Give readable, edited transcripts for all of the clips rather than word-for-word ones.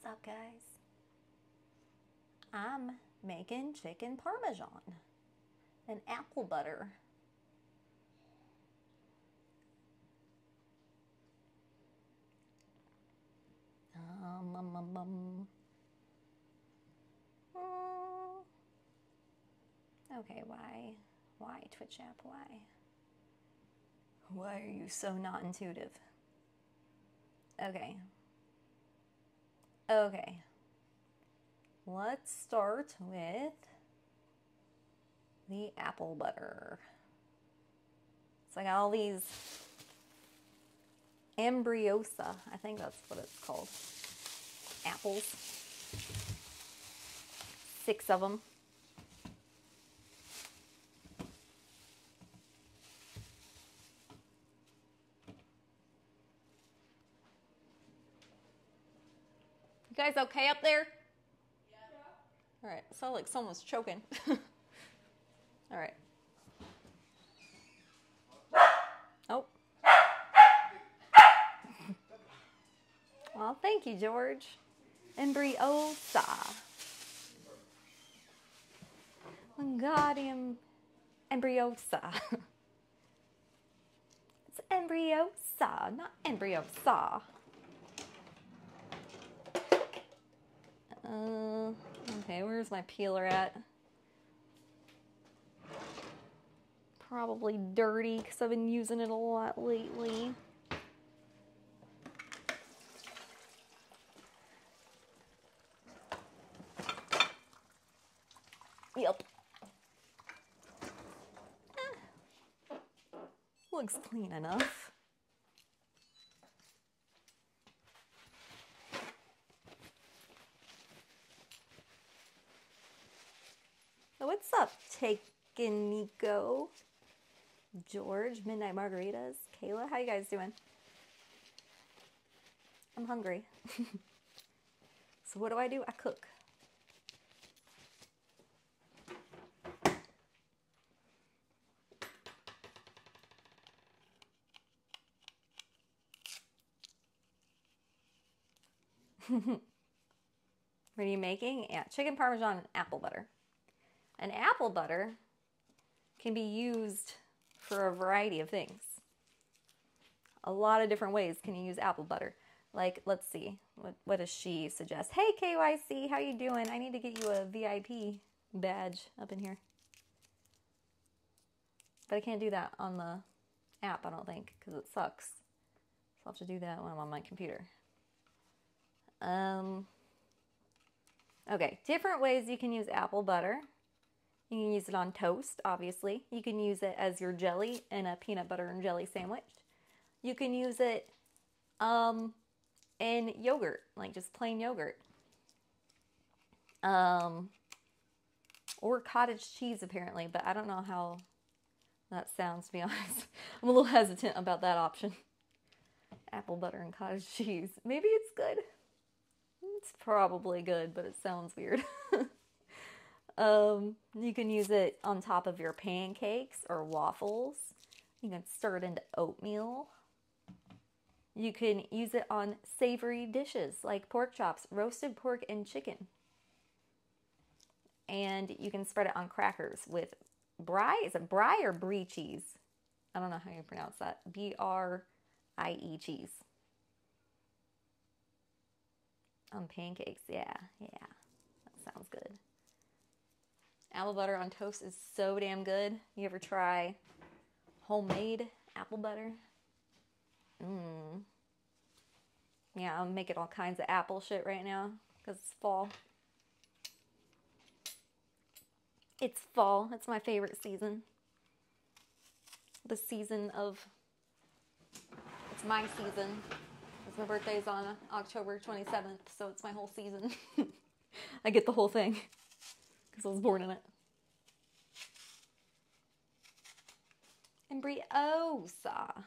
What's up, guys? I'm making chicken Parmesan and apple butter. Okay, why Twitch app, why? Why are you so not intuitive? Okay. Okay. Let's start with the apple butter. So I got all these Ambriosa, I think that's what it's called. Apples. 6 of them. You guys okay up there? Yeah. All right, sounds like someone's choking. All right. Oh. Well, thank you, George. Embryosa. Wingardium Embryosa. It's Embryosa, not Embryosa. Okay, where's my peeler at? Probably dirty because I've been using it a lot lately. Yep. Looks clean enough. So what's up, Taken Nico? George, Midnight Margaritas, Kayla, how you guys doing? I'm hungry. So what do? I cook. What are you making? Yeah, chicken Parmesan and apple butter. And apple butter can be used for a variety of things. A lot of different ways can you use apple butter. Like, let's see, what does she suggest? Hey, KYC, how you doing? I need to get you a VIP badge up in here. But I can't do that on the app, I don't think, because it sucks. So I'll have to do that when I'm on my computer. Okay, different ways you can use apple butter. You can use it on toast, obviously. You can use it as your jelly in a peanut butter and jelly sandwich. You can use it in yogurt, like just plain yogurt. Or cottage cheese, apparently, but I don't know how that sounds, to be honest. I'm a little hesitant about that option. Apple butter and cottage cheese. Maybe it's good. It's probably good, but it sounds weird. You can use it on top of your pancakes or waffles. You can stir it into oatmeal. You can use it on savory dishes like pork chops, roasted pork and chicken. And you can spread it on crackers with brie. Is it brie or brie cheese? I don't know how you pronounce that. B-R-I-E cheese. On pancakes, yeah. That sounds good. Apple butter on toast is so damn good. You ever try homemade apple butter? Yeah, I'm making all kinds of apple shit right now because it's fall. It's fall. It's my favorite season. The season of... It's my season. Because my birthday's on October 27th, so it's my whole season. I get the whole thing. Because I was born in it. Embryosa.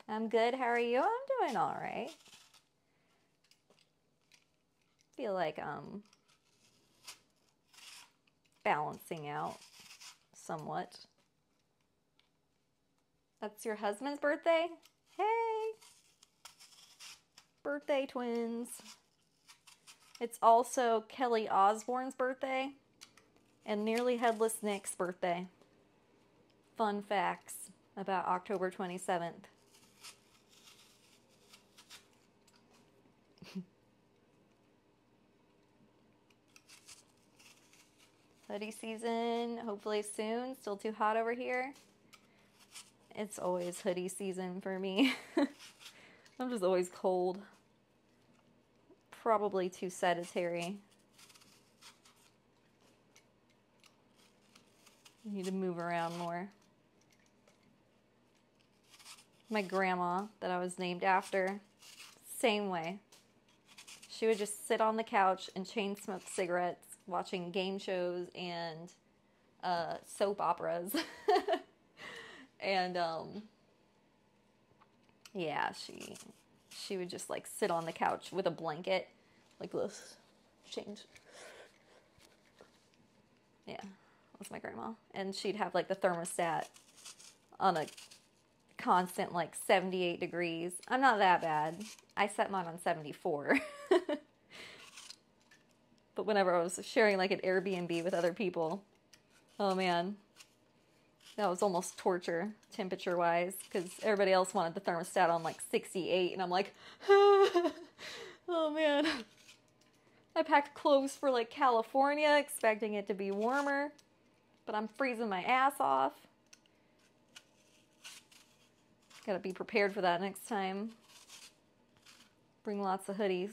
I'm good. How are you? I'm doing all right. Feel like I'm balancing out somewhat. That's your husband's birthday? Hey! birthday, twins. It's also Kelly Osbourne's birthday and Nearly Headless Nick's birthday. Fun facts about October 27th. Hoodie season, hopefully soon. Still too hot over here. It's always hoodie season for me. I'm just always cold. Probably too sedentary. Need to move around more. My grandma, that I was named after, same way. She would just sit on the couch and chain smoke cigarettes, watching game shows and soap operas. And yeah, she would just like sit on the couch with a blanket like this. Change. Yeah, that's my grandma. And she'd have like the thermostat on a constant like 78 degrees. I'm not that bad. I set mine on 74. But whenever I was sharing like an Airbnb with other people, oh man, that was almost torture temperature wise, because everybody else wanted the thermostat on like 68 and I'm like, oh man. I packed clothes for like California expecting it to be warmer, but I'm freezing my ass off. Gotta be prepared for that next time. Bring lots of hoodies.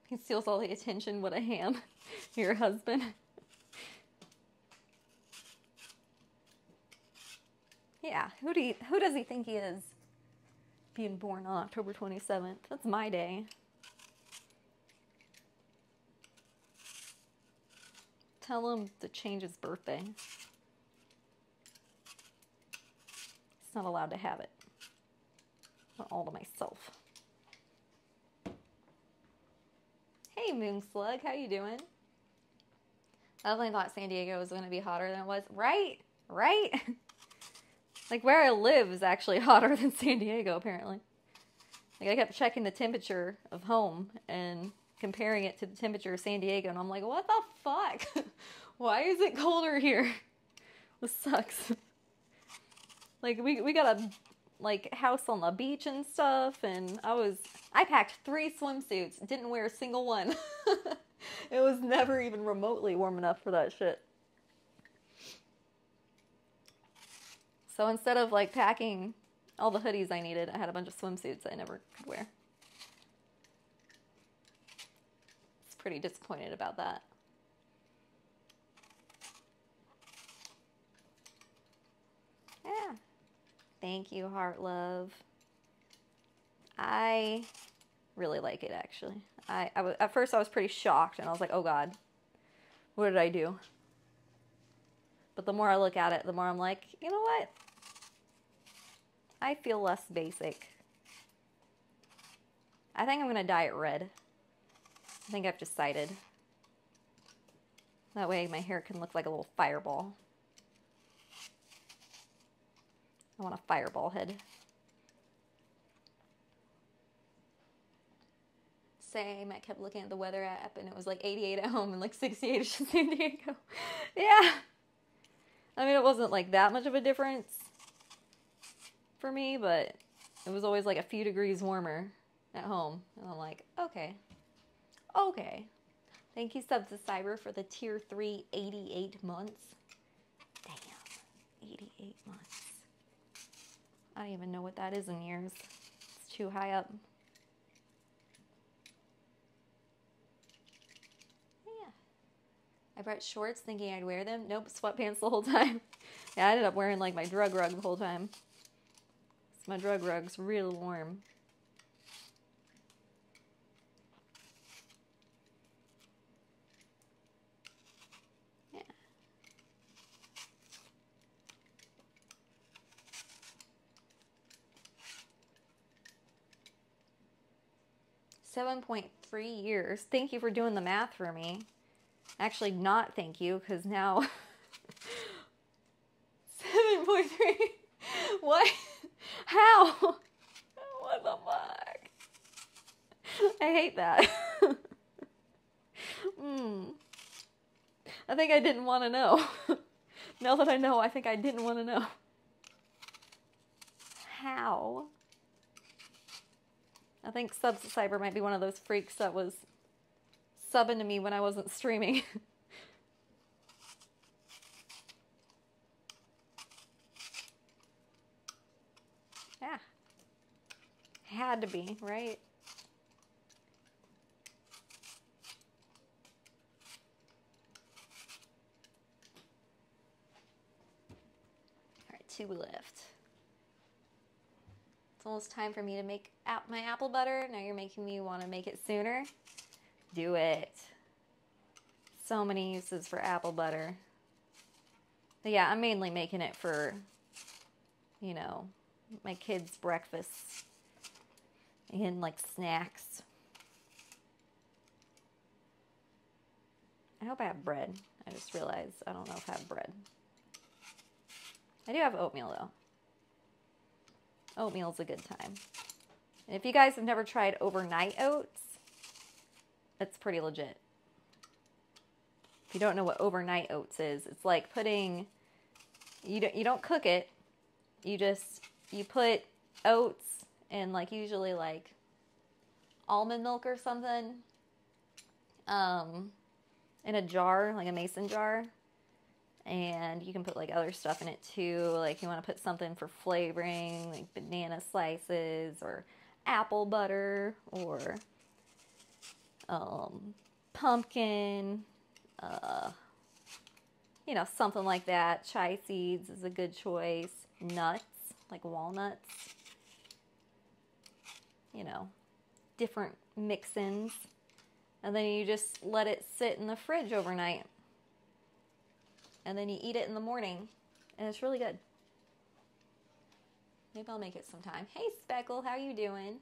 He steals all the attention. What a ham. Your husband. Yeah, who does he think he is? Being born on October 27th. That's my day. Tell him to change his birthday. He's not allowed to have it. I want all to myself. Hey, Moon Slug, how you doing? I definitely thought San Diego was going to be hotter than it was. Right? Right? Like, where I live is actually hotter than San Diego, apparently. Like, I kept checking the temperature of home and comparing it to the temperature of San Diego, and I'm like, what the fuck? Why is it colder here? This sucks. Like, we got a, like, house on the beach and stuff, and I packed 3 swimsuits, didn't wear a single one. It was never even remotely warm enough for that shit. So instead of like packing all the hoodies I needed, I had a bunch of swimsuits I never could wear. I was pretty disappointed about that. Yeah. Thank you, Heart Love. I really like it, actually. At first I was pretty shocked, and I was like, oh God, what did I do? But the more I look at it, the more I'm like, you know what? I feel less basic. I think I'm going to dye it red. I think I've decided. That way my hair can look like a little fireball. I want a fireball head. Same. I kept looking at the weather app and it was like 88 at home and like 68 in San Diego. Yeah. I mean, it wasn't like that much of a difference for me, but it was always like a few degrees warmer at home. And I'm like, okay. Okay. Thank you, Subs to Cyber, for the tier 3 88 months. Damn. 88 months. I don't even know what that is in years. It's too high up. Yeah. I brought shorts thinking I'd wear them. Nope, sweatpants the whole time. Yeah, I ended up wearing like my drug rug the whole time. My drug rug's real warm. Yeah. 7.3 years. Thank you for doing the math for me. Actually, not thank you, because now 7.3. What? How? What the fuck? I hate that. I think I didn't want to know. Now that I know, I think I didn't want to know. How? I think Cyber might be one of those freaks that was subbing to me when I wasn't streaming. Yeah. Had to be, right? Alright, 2 left. It's almost time for me to make my apple butter. Now you're making me want to make it sooner. Do it. So many uses for apple butter. But yeah, I'm mainly making it for, you know, my kids' breakfasts and like snacks. I hope I have bread. I just realized I don't know if I have bread. I do have oatmeal though. Oatmeal's a good time. And if you guys have never tried overnight oats, it's pretty legit. If you don't know what overnight oats is, it's like putting, you don't cook it. You put oats in like usually like almond milk or something in a jar, like a mason jar. And you can put like other stuff in it too. Like you want to put something for flavoring, like banana slices or apple butter or pumpkin, you know, something like that. Chia seeds is a good choice. Nuts, like walnuts. You know, different mix-ins. And then you just let it sit in the fridge overnight. And then you eat it in the morning, and it's really good. Maybe I'll make it sometime. Hey, Speckle, how you doing?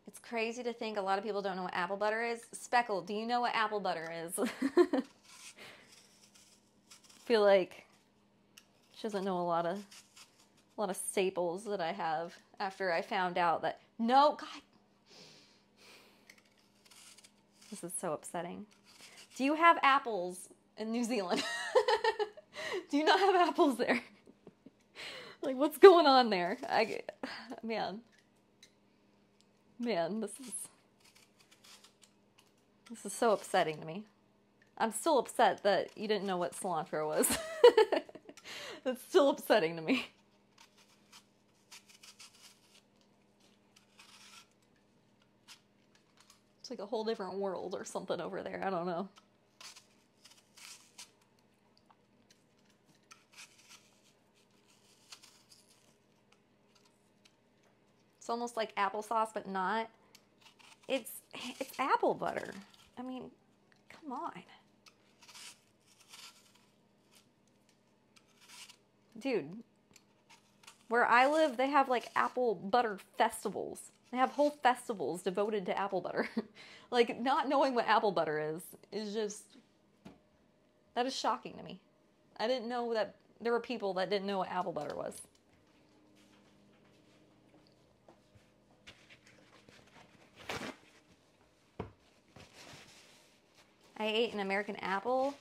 It's crazy to think a lot of people don't know what apple butter is. Speckle, do you know what apple butter is? Feel like she doesn't know a lot of staples that I have after I found out that, no, God. This is so upsetting. Do you have apples in New Zealand? Do you not have apples there? Like, what's going on there? Man, this is so upsetting to me. I'm still upset that you didn't know what cilantro was. That's still upsetting to me. It's like a whole different world or something over there. I don't know. It's almost like applesauce, but not. It's apple butter. I mean, come on. Dude, where I live, they have like apple butter festivals. They have whole festivals devoted to apple butter. Like, not knowing what apple butter is just, that is shocking to me. I didn't know that there were people that didn't know what apple butter was. I ate an American apple,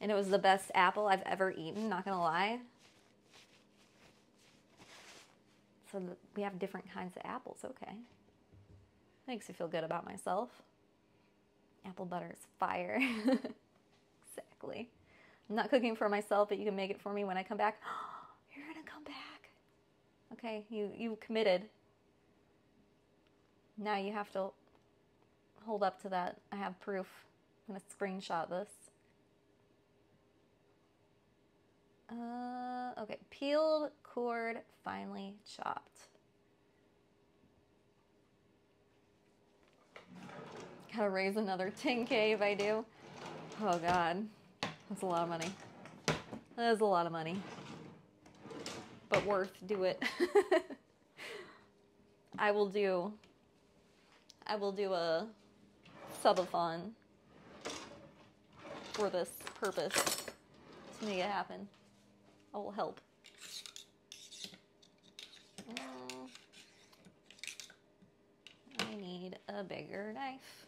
and it was the best apple I've ever eaten, not gonna lie. So we have different kinds of apples, okay. Makes me feel good about myself. Apple butter is fire. Exactly. I'm not cooking for myself, but you can make it for me when I come back. You're gonna come back. Okay, you committed. Now you have to hold up to that. I have proof. I'm gonna screenshot this. Okay, peeled, cored, finely chopped. Gotta raise another 10K if I do. Oh God, that's a lot of money. That is a lot of money. But worth, do it. I will do a subathon for this purpose to make it happen. I will help. I need a bigger knife.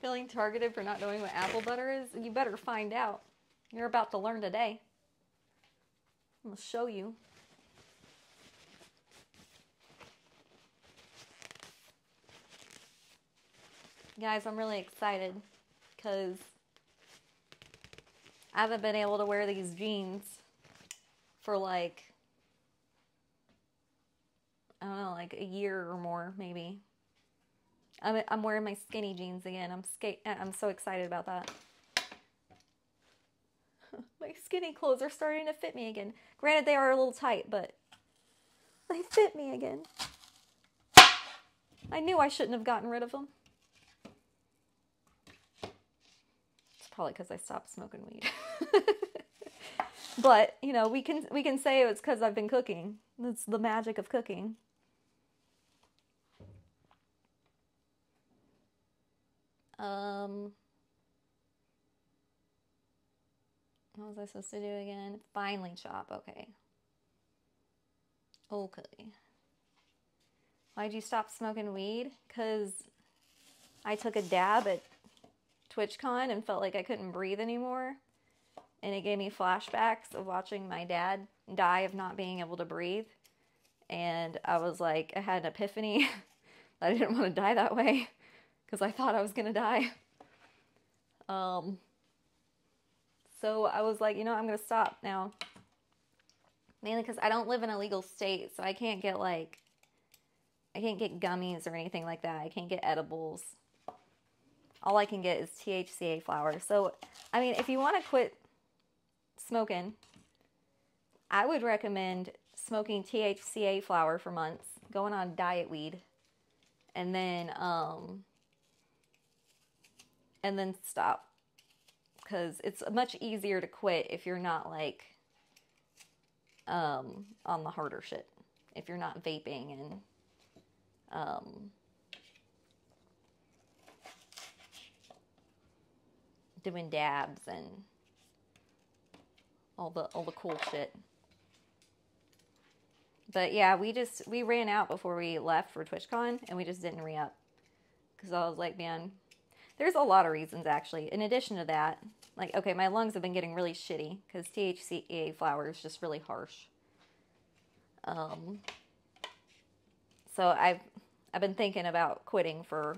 Feeling targeted for not knowing what apple butter is? You better find out. You're about to learn today. I'm going to show you. Guys, I'm really excited because I haven't been able to wear these jeans for like, I don't know, like a year or more maybe. I'm wearing my skinny jeans again. I'm so excited about that. My skinny clothes are starting to fit me again. Granted, they are a little tight, but they fit me again. I knew I shouldn't have gotten rid of them. It's probably because I stopped smoking weed. But, you know, we can say it's because I've been cooking. That's the magic of cooking. What was I supposed to do again? Finely chop, okay. Okay. Why'd you stop smoking weed? Because I took a dab at TwitchCon and felt like I couldn't breathe anymore. And it gave me flashbacks of watching my dad die of not being able to breathe. And I was like, I had an epiphany. I didn't want to die that way because I thought I was going to die. So I was like, you know, I'm going to stop now. Mainly because I don't live in a legal state, so I can't get gummies or anything like that. I can't get edibles. All I can get is THCA flower. So, I mean, if you want to quit smoking, I would recommend smoking THCA flower for months, going on diet weed, and then stop. Because it's much easier to quit if you're not like on the harder shit. If you're not vaping and doing dabs and all the cool shit. But yeah, we ran out before we left for TwitchCon and we just didn't re-up. Because I was like, man, there's a lot of reasons actually. In addition to that, like, okay, my lungs have been getting really shitty because THCA flower is just really harsh. So I've been thinking about quitting for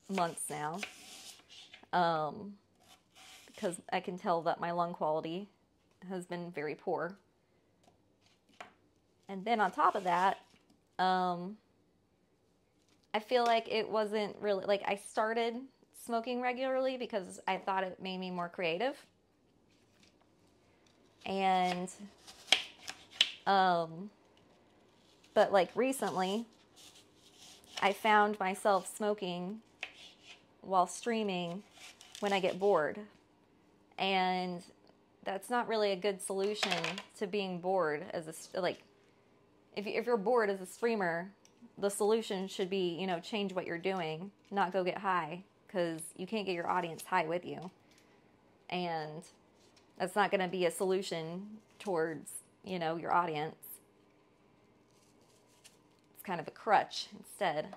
months now. Because I can tell that my lung quality has been very poor. And then on top of that, I feel like it wasn't really, like, I started smoking regularly because I thought it made me more creative. And, but like recently, I found myself smoking while streaming when I get bored. And that's not really a good solution to being bored as a, like, if you're bored as a streamer, the solution should be, you know, change what you're doing, not go get high, because you can't get your audience high with you. And that's not going to be a solution towards, you know, your audience. It's kind of a crutch instead.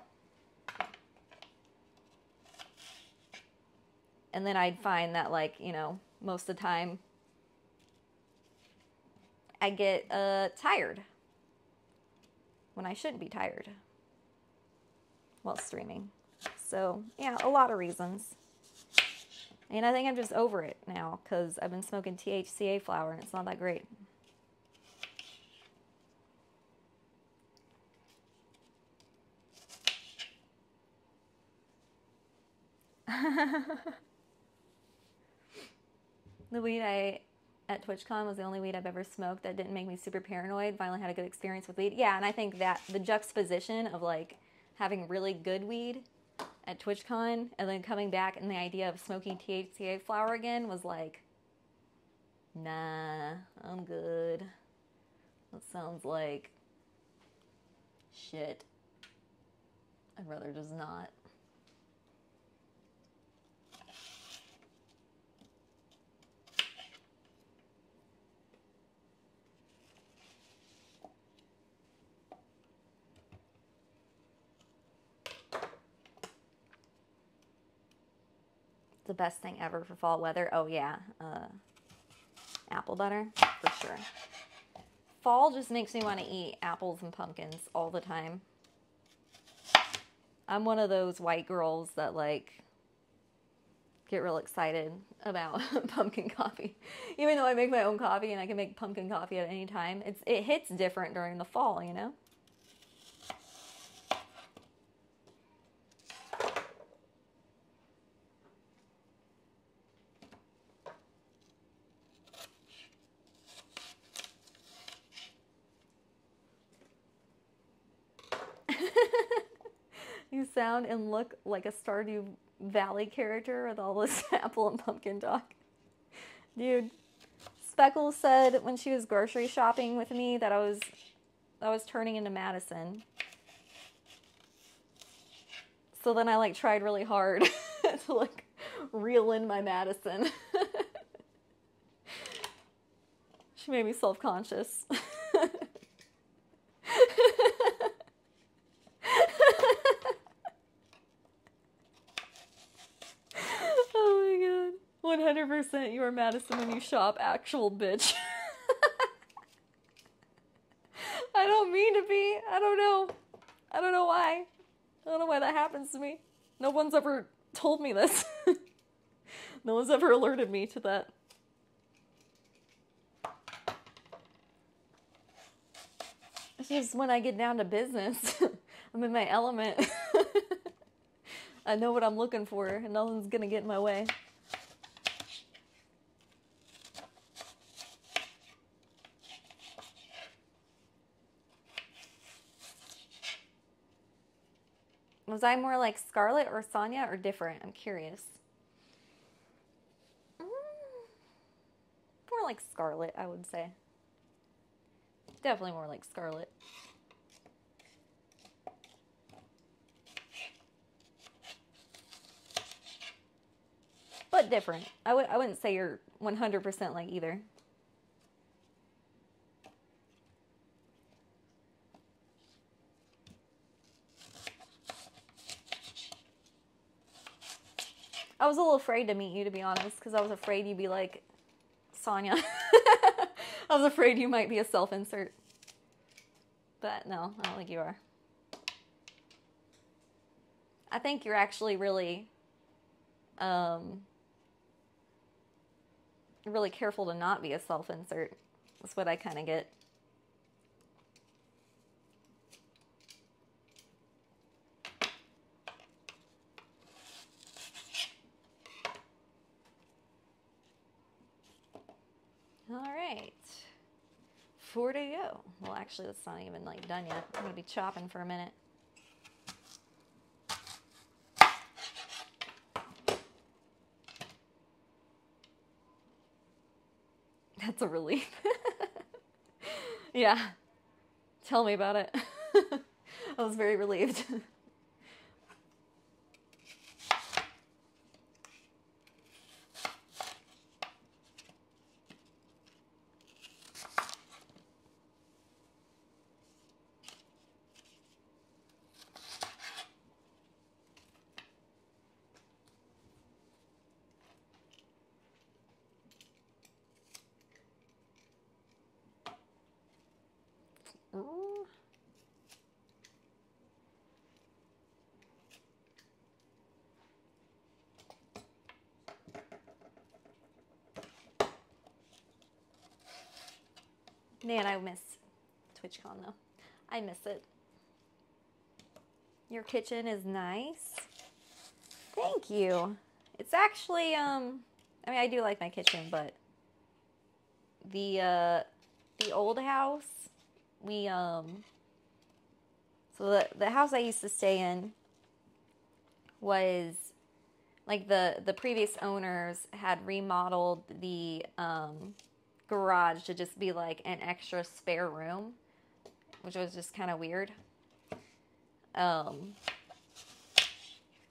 And then I'd find that, like, you know, most of the time I get tired when I shouldn't be tired while streaming. So, yeah, a lot of reasons. And I think I'm just over it now because I've been smoking THCA flower and it's not that great. The weed I at TwitchCon was the only weed I've ever smoked that didn't make me super paranoid. Finally had a good experience with weed. Yeah, and I think that the juxtaposition of like having really good weed at TwitchCon and then coming back and the idea of smoking THCA flower again was like, nah, I'm good. That sounds like shit. I'd rather just not. The best thing ever for fall weather. Oh yeah, apple butter for sure. Fall just makes me want to eat apples and pumpkins all the time. I'm one of those white girls that like get real excited about pumpkin coffee. Even though I make my own coffee and I can make pumpkin coffee at any time, it hits different during the fall, you know? You sound and look like a Stardew Valley character with all this apple and pumpkin talk. Dude, Speckles said when she was grocery shopping with me that I was turning into Madison. So then I like tried really hard to like reel in my Madison. She made me self-conscious. Oh my god. 100% you are Madison when you shop, actual bitch. I don't mean to be. I don't know. I don't know why. I don't know why that happens to me. No one's ever told me this. No one's ever alerted me to that. It's just when I get down to business, I'm in my element. I know what I'm looking for, and nothing's gonna get in my way. Was I more like Scarlett or Sonya or different? I'm curious. More like Scarlett, I would say. Definitely more like Scarlett. But different. I wouldn't say you're 100% like either. I was a little afraid to meet you, to be honest, because I was afraid you'd be like Sonya. I was afraid you might be a self-insert. But no, I don't think you are. I think you're actually really, really careful to not be a self-insert. That's what I kind of get. All right, 4 to go. Well, actually, that's not even like done yet. I'm gonna be chopping for a minute. That's a relief. Yeah, tell me about it. I was very relieved. Ooh. Man, I miss TwitchCon though. I miss it. Your kitchen is nice. Thank you. It's actually, I mean, I do like my kitchen, but the old house, we so the house I used to stay in was like the previous owners had remodeled the garage to just be like an extra spare room, which was just kind of weird.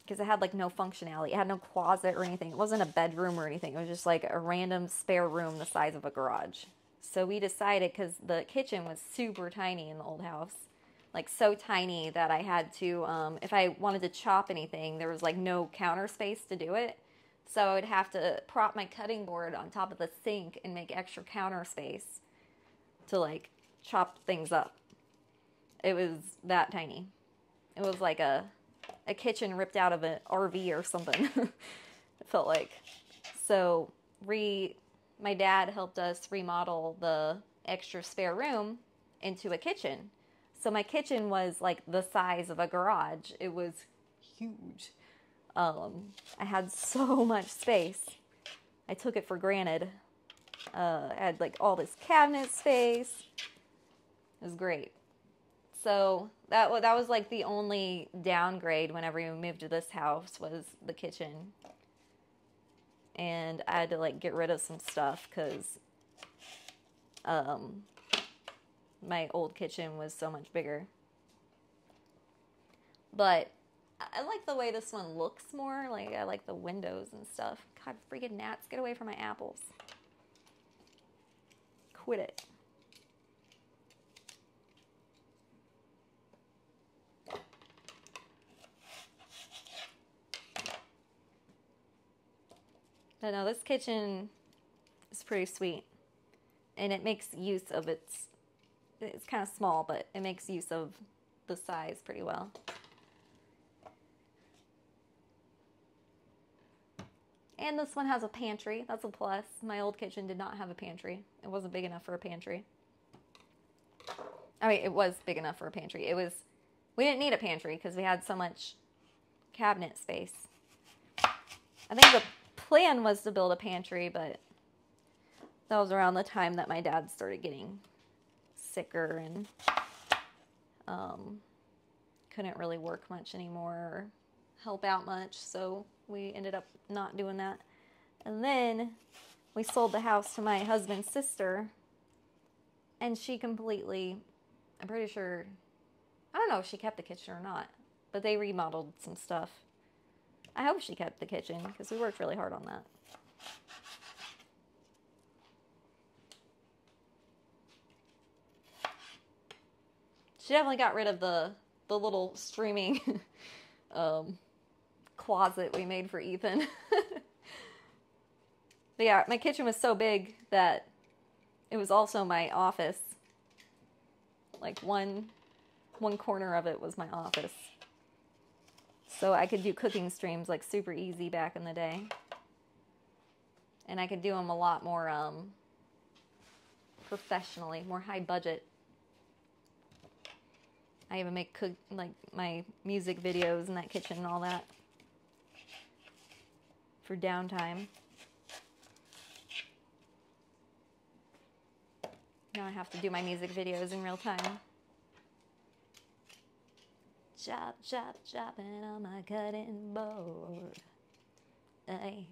Because it had like no functionality. It had no closet or anything. It wasn't a bedroom or anything. It was just like a random spare room the size of a garage. So we decided, because the kitchen was super tiny in the old house, like so tiny that I had to, if I wanted to chop anything, there was like no counter space to do it. So I would have to prop my cutting board on top of the sink and make extra counter space to like chop things up. It was that tiny. It was like a kitchen ripped out of an RV or something. It felt like. So my dad helped us remodel the extra spare room into a kitchen. So my kitchen was like the size of a garage. It was huge. I had so much space. I took it for granted. I had like all this cabinet space. It was great. So that was like the only downgrade whenever we moved to this house was the kitchen. And I had to like get rid of some stuff because my old kitchen was so much bigger. But I like the way this one looks more. Like I like the windows and stuff. God, freaking gnats, get away from my apples. Quit it. But no, this kitchen is pretty sweet. And it makes use of it's kind of small, but it makes use of the size pretty well. And this one has a pantry. That's a plus. My old kitchen did not have a pantry. It wasn't big enough for a pantry. I mean, it was big enough for a pantry. We didn't need a pantry because we had so much cabinet space. I think the plan was to build a pantry, but that was around the time that my dad started getting sicker and couldn't really work much anymore or help out much, so we ended up not doing that. And then we sold the house to my husband's sister, and she completely, I'm pretty sure, I don't know if she kept the kitchen or not, but they remodeled some stuff. I hope she kept the kitchen because we worked really hard on that. She definitely got rid of the little streaming closet we made for Ethan. But yeah, my kitchen was so big that it was also my office. Like one corner of it was my office. So I could do cooking streams like super easy back in the day. And I could do them a lot more professionally, more high budget. I even make like my music videos in that kitchen and all that for downtime. Now I have to do my music videos in real time. Chop, chop, chopping on my cutting board. Hey.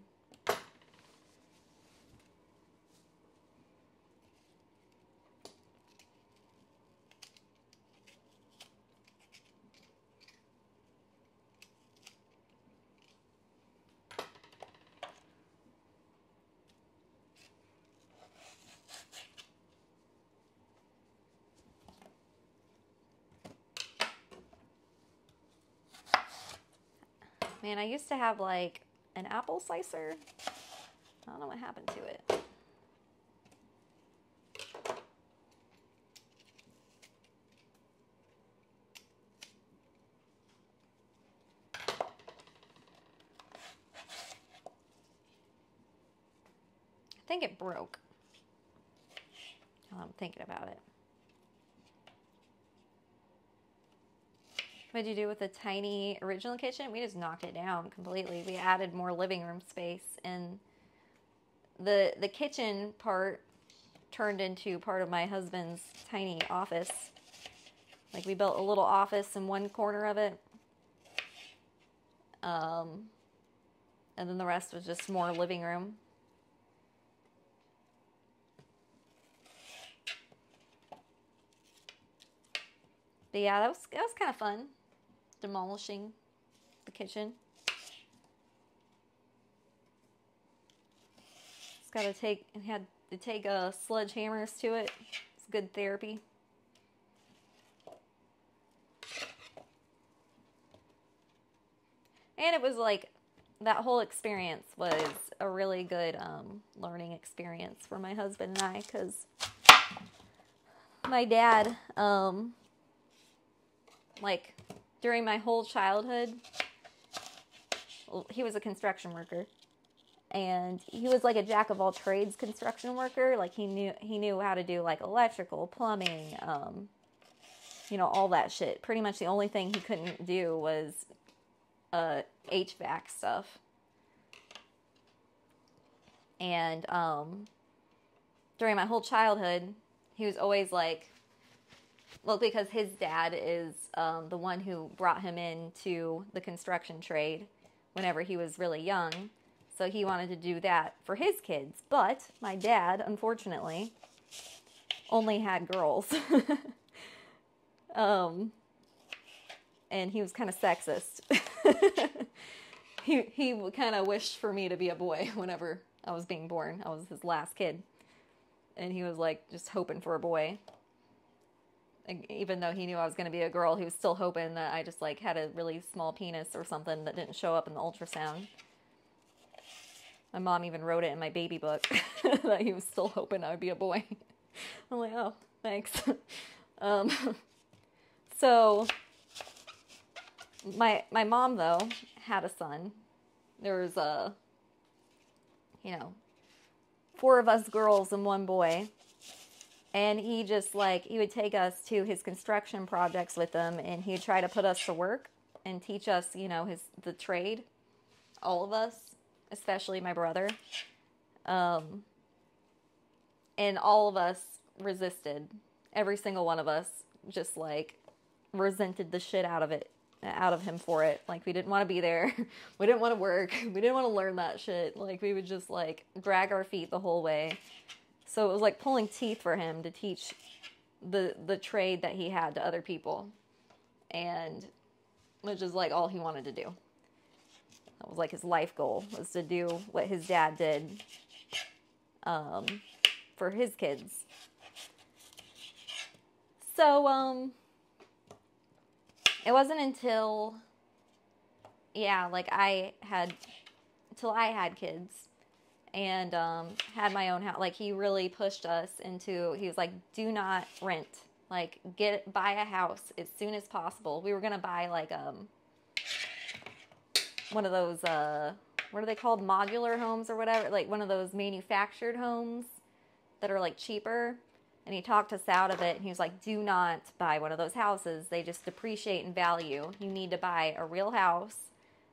Man, I used to have like an apple slicer. I don't know what happened to it. I think it broke. I'm thinking about it. What did you do with the tiny original kitchen? We just knocked it down completely. We added more living room space, and the kitchen part turned into part of my husband's tiny office. Like, we built a little office in one corner of it. And then the rest was just more living room. But yeah, that was kind of fun, demolishing the kitchen. Had to take sledgehammers to it. It's good therapy. And it was like, that whole experience was a really good learning experience for my husband and I, because my dad, like, during my whole childhood, he was a construction worker. And he was like a jack of all trades construction worker. Like, he knew how to do like electrical, plumbing, you know, all that shit. Pretty much the only thing he couldn't do was HVAC stuff. And during my whole childhood, he was always like, well, because his dad is the one who brought him into the construction trade whenever he was really young. So he wanted to do that for his kids. But my dad, unfortunately, only had girls. And he was kind of sexist. He kind of wished for me to be a boy whenever I was being born. I was his last kid. And he was like just hoping for a boy. Even though he knew I was going to be a girl, he was still hoping that I just like had a really small penis or something that didn't show up in the ultrasound. My mom even wrote it in my baby book that he was still hoping I would be a boy. I'm like, oh, thanks. So my mom, though, had a son. There was, 4 of us girls and 1 boy. And he just, like, he would take us to his construction projects with him, and he'd try to put us to work and teach us, you know, the trade. All of us. Especially my brother. And all of us resisted. Every single one of us just, like, resented the shit out of him for it. Like, we didn't want to be there. We didn't want to work. We didn't want to learn that shit. Like, we would just, like, drag our feet the whole way. So it was like pulling teeth for him to teach the trade that he had to other people. And which is, like, all he wanted to do. That was like his life goal, was to do what his dad did for his kids. So, it wasn't until, until I had kids and had my own house. Like, he really pushed us into, he was like, do not rent. Like, buy a house as soon as possible. We were going to buy, like, one of those, what are they called? Modular homes or whatever. Like one of those manufactured homes that are like cheaper. And he talked us out of it. And he was like, do not buy one of those houses. They just depreciate in value. You need to buy a real house.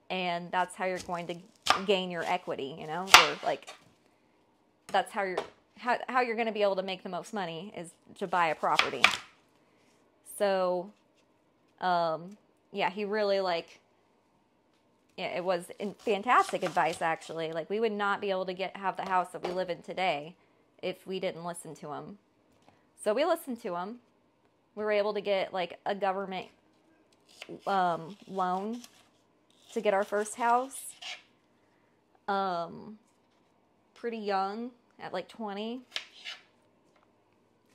And that's how you're going to gain your equity, you know? Or like, that's how you're going to be able to make the most money, is to buy a property. So, he really like, it was fantastic advice, actually. Like, we would not be able to have the house that we live in today if we didn't listen to him. So we listened to him. We were able to get, like, a government loan to get our first house. Pretty young, at like 20.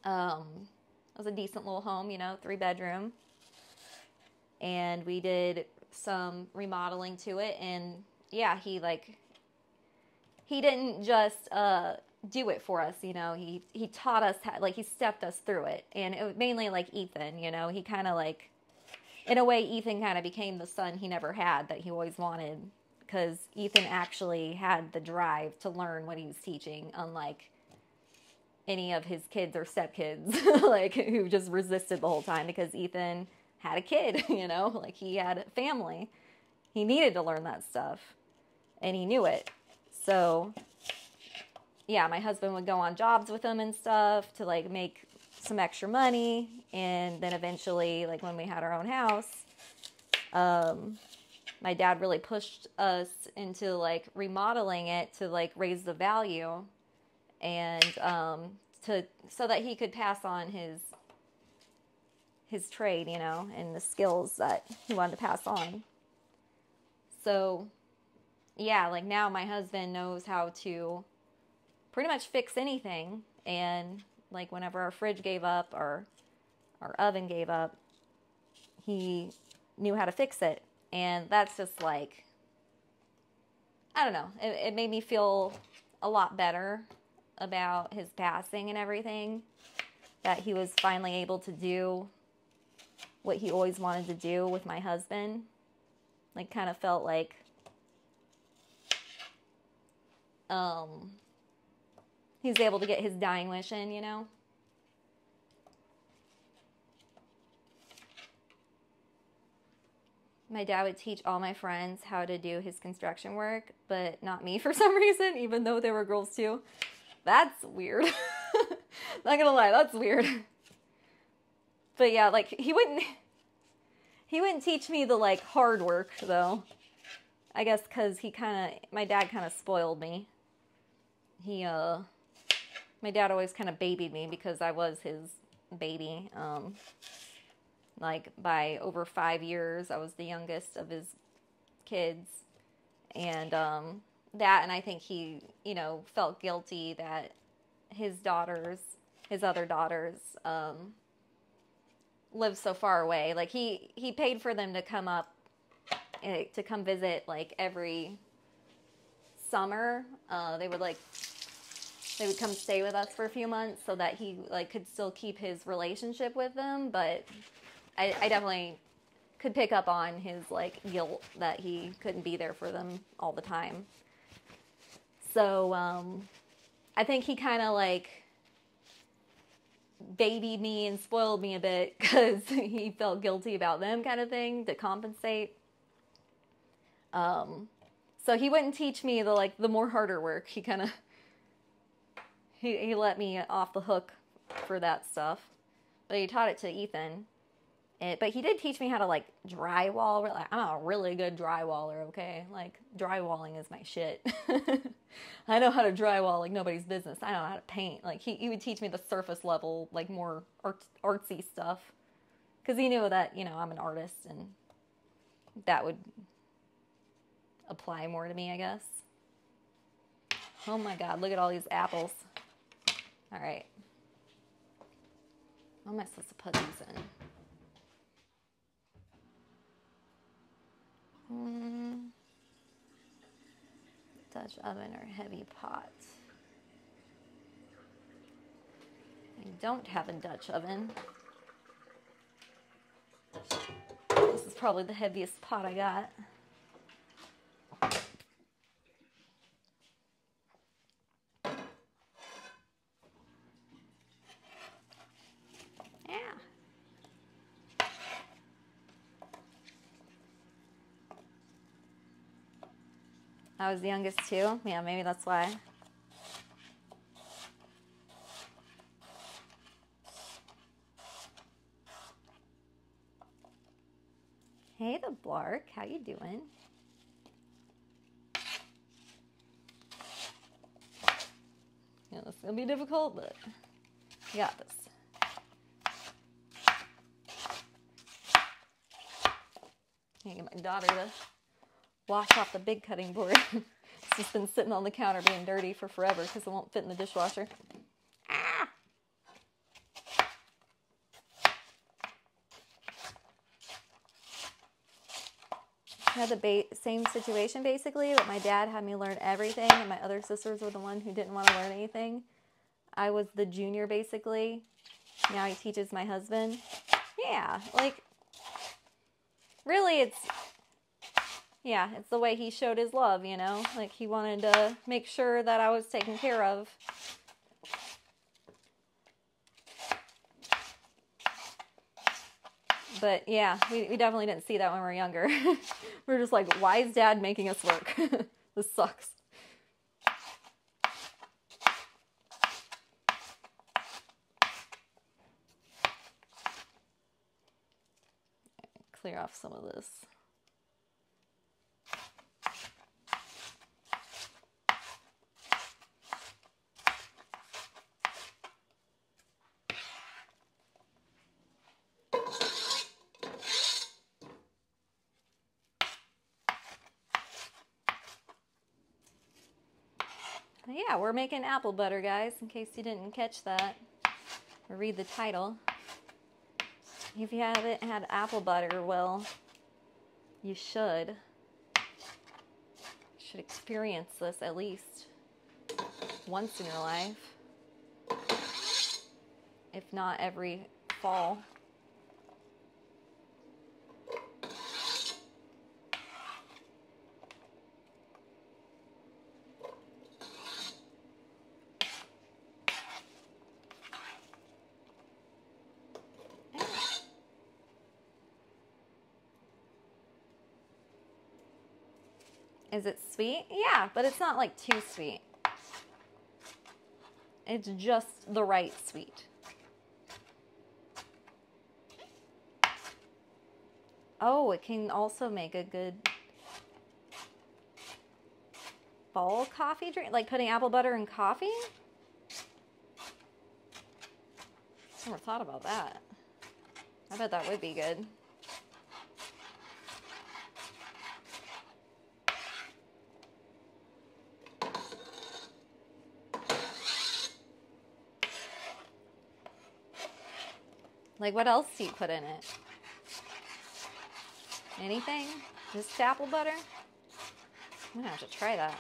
It was a decent little home, 3-bedroom. And we did some remodeling to it, and he didn't just do it for us, he taught us how, like, he stepped us through it. And it was mainly like Ethan, he kind of like, in a way, Ethan kind of became the son he never had that he always wanted, because Ethan actually had the drive to learn what he was teaching, unlike any of his kids or stepkids, like, who just resisted the whole time, because Ethan had a kid, like, he had a family. He needed to learn that stuff, and he knew it. So, yeah, my husband would go on jobs with him and stuff to like make some extra money. And then eventually, like when we had our own house, my dad really pushed us into like remodeling it to like raise the value and so that he could pass on his trade, you know, and the skills that he wanted to pass on. So yeah, like now my husband knows how to pretty much fix anything. And like whenever our fridge gave up or our oven gave up, he knew how to fix it. And that's just like, I don't know, it made me feel a lot better about his passing and everything, that he was finally able to do what he always wanted to do with my husband. Like, kind of felt like he was able to get his dying wish in, you know? My dad would teach all my friends how to do his construction work, but not me for some reason, even though they were girls too. That's weird. Not gonna lie, that's weird. But yeah, like, he wouldn't teach me the, like, hard work, though. I guess because my dad kind of spoiled me. My dad always kind of babied me because I was his baby. Like, by over 5 years, I was the youngest of his kids. And I think he, you know, felt guilty that his other daughters, lived so far away. Like, he paid for them to come visit, like, every summer. They would come stay with us for a few months so that he, like, could still keep his relationship with them, but I definitely could pick up on his, like, guilt that he couldn't be there for them all the time. So, I think he kind of, like, babied me and spoiled me a bit because he felt guilty about them, kind of thing, to compensate. So he wouldn't teach me the more harder work. He kind of, he let me off the hook for that stuff, but he taught it to Ethan. But he did teach me how to, like, drywall. I'm a really good drywaller, okay? Like, drywalling is my shit. I know how to drywall like nobody's business. I know how to paint. Like, he would teach me the surface level, like, more artsy stuff. Because he knew that, you know, I'm an artist, and that would apply more to me, I guess. Oh my God, look at all these apples. All right. How am I supposed to put these in? Dutch oven or heavy pot? I don't have a Dutch oven. This is probably the heaviest pot I got. I was the youngest too. Yeah, maybe that's why. Hey, the Blark. How you doing? Yeah, this is going to be difficult, but you got this. I get my daughter to wash off the big cutting board. It's just been sitting on the counter being dirty for forever because it won't fit in the dishwasher. Ah! I had the same situation basically, but my dad had me learn everything and my other sisters were the one who didn't want to learn anything. I was the junior basically. Now he teaches my husband. Yeah, like, really it's the way he showed his love, you know? Like, he wanted to make sure that I was taken care of. But, yeah, we definitely didn't see that when we were younger. We were just like, why is Dad making us work? This sucks. clear off some of this. Yeah, we're making apple butter, guys, in case you didn't catch that or read the title. If you haven't had apple butter, well, you should. You should experience this at least once in your life, if not every fall. Is it sweet? Yeah, but it's not like too sweet. It's just the right sweet. Oh, it can also make a good fall coffee drink, like putting apple butter in coffee? Never thought about that. I bet that would be good. Like, what else do you put in it? Anything? Just apple butter? I'm gonna have to try that.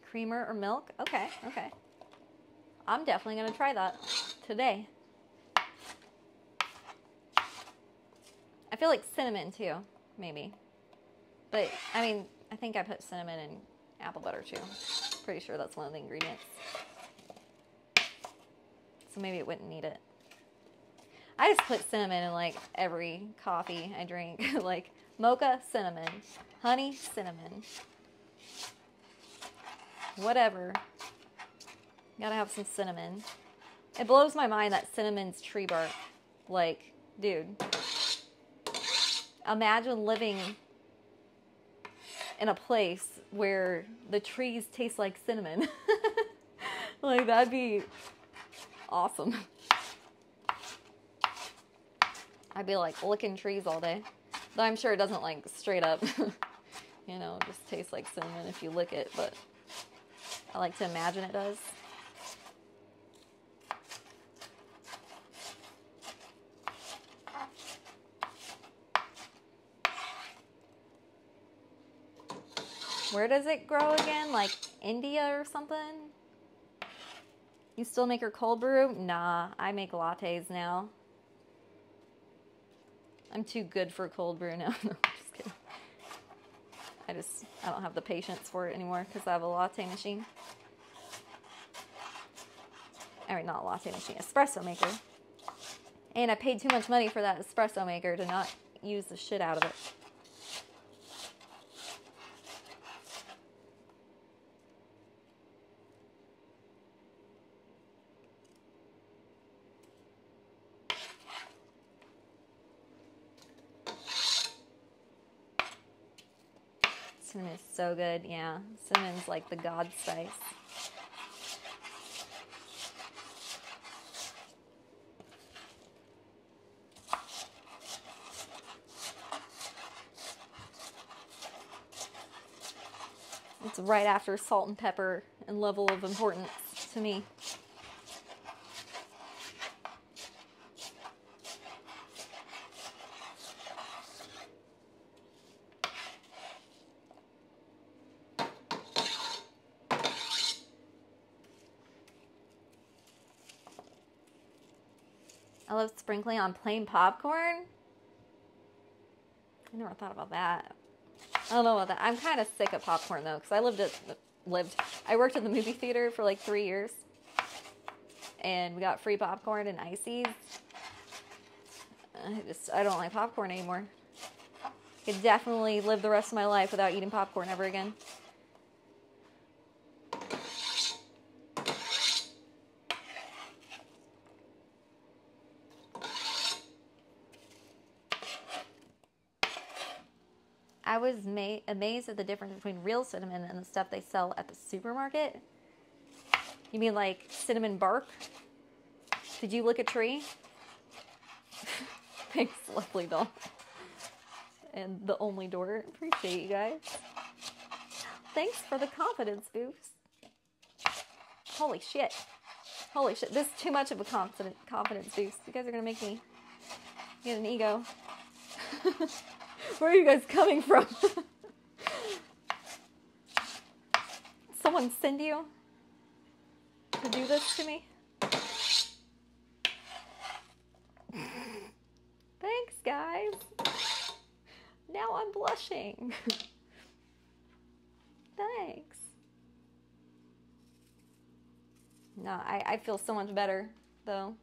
Creamer or milk? Okay, okay. I'm definitely gonna try that today. I feel like cinnamon too, maybe. But, I mean, I think I put cinnamon in apple butter too. Pretty sure that's one of the ingredients. So maybe it wouldn't need it. I just put cinnamon in like every coffee I drink. Like mocha, cinnamon. Honey, cinnamon. Whatever. Gotta have some cinnamon. It blows my mind that cinnamon's tree bark. Like, dude. Imagine living in a place where the trees taste like cinnamon. Like, that'd be awesome. I'd be like licking trees all day. Though I'm sure it doesn't like straight up, you know, just taste like cinnamon if you lick it, but I like to imagine it does. Where does it grow again? Like India or something? You still make your cold brew? Nah, I make lattes now. I'm too good for cold brew now. No, just kidding. I don't have the patience for it anymore because I have a latte machine. I mean, not a latte machine, espresso maker. And I paid too much money for that espresso maker to not use the shit out of it. Cinnamon is so good, yeah. Cinnamon's like the god spice. It's right after salt and pepper in level of importance to me. I love sprinkling on plain popcorn. I never thought about that. I don't know about that. I'm kind of sick of popcorn though, because I worked at the movie theater for like 3 years. and we got free popcorn and ices. I don't like popcorn anymore. Could definitely live the rest of my life without eating popcorn ever again. I was amazed at the difference between real cinnamon and the stuff they sell at the supermarket. You mean like cinnamon bark? Did you lick a tree? Thanks, lovely doll. And the only door. Appreciate you guys. Thanks for the confidence boost. Holy shit. Holy shit. This is too much of a confidence boost. You guys are going to make me get an ego. Where are you guys coming from? Someone send you to do this to me? Thanks, guys. Now I'm blushing. Thanks. No, I feel so much better, though.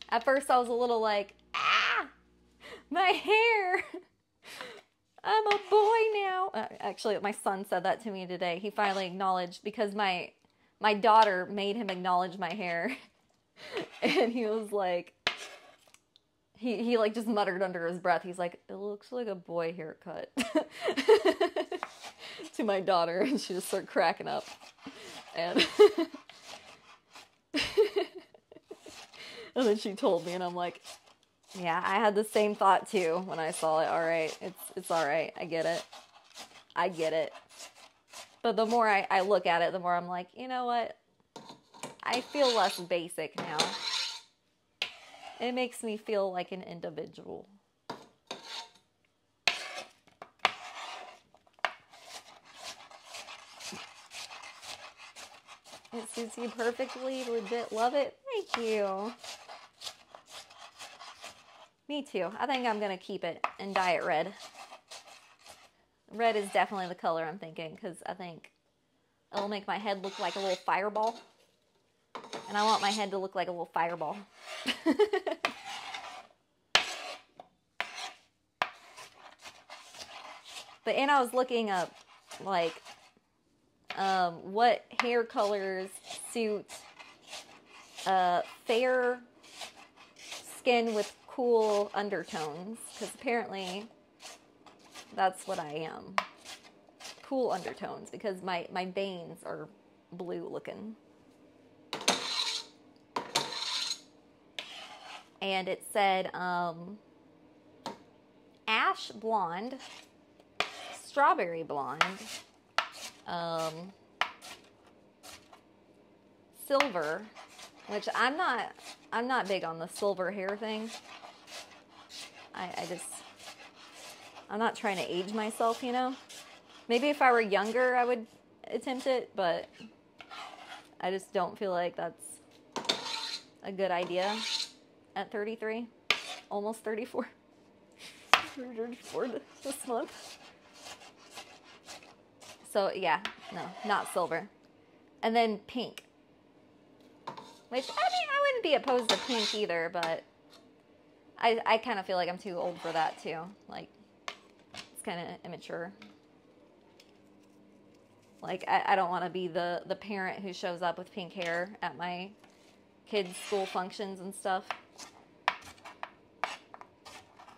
At first, I was a little like, ah, my hair. I'm a boy now. Actually, my son said that to me today. He finally acknowledged, because my daughter made him acknowledge my hair. And he was like, he like just muttered under his breath. He's like, it looks like a boy haircut. To my daughter, and she just started cracking up. And and then she told me, and I'm like, yeah, I had the same thought too when I saw it. All right, it's all right. I get it. I get it. But the more I look at it, the more I'm like, you know what? I feel less basic now. It makes me feel like an individual. It suits you perfectly. Legit love it. Thank you. Me too. I think I'm going to keep it and dye it red. Red is definitely the color I'm thinking, because I think it'll make my head look like a little fireball. And I want my head to look like a little fireball. But, and I was looking up, like, what hair colors suit fair skin with cool undertones, because apparently that's what I am. Cool undertones, because my veins are blue looking. And it said ash blonde, strawberry blonde, silver, which I'm not big on the silver hair thing. I'm not trying to age myself, you know. Maybe if I were younger, I would attempt it, but I just don't feel like that's a good idea at 33, almost 34. 34 this month. So yeah, no, not silver. And then pink. Which, I mean, I wouldn't be opposed to pink either, but I kind of feel like I'm too old for that too. Like, it's kind of immature. Like, I don't want to be the parent who shows up with pink hair at my kids' school functions and stuff.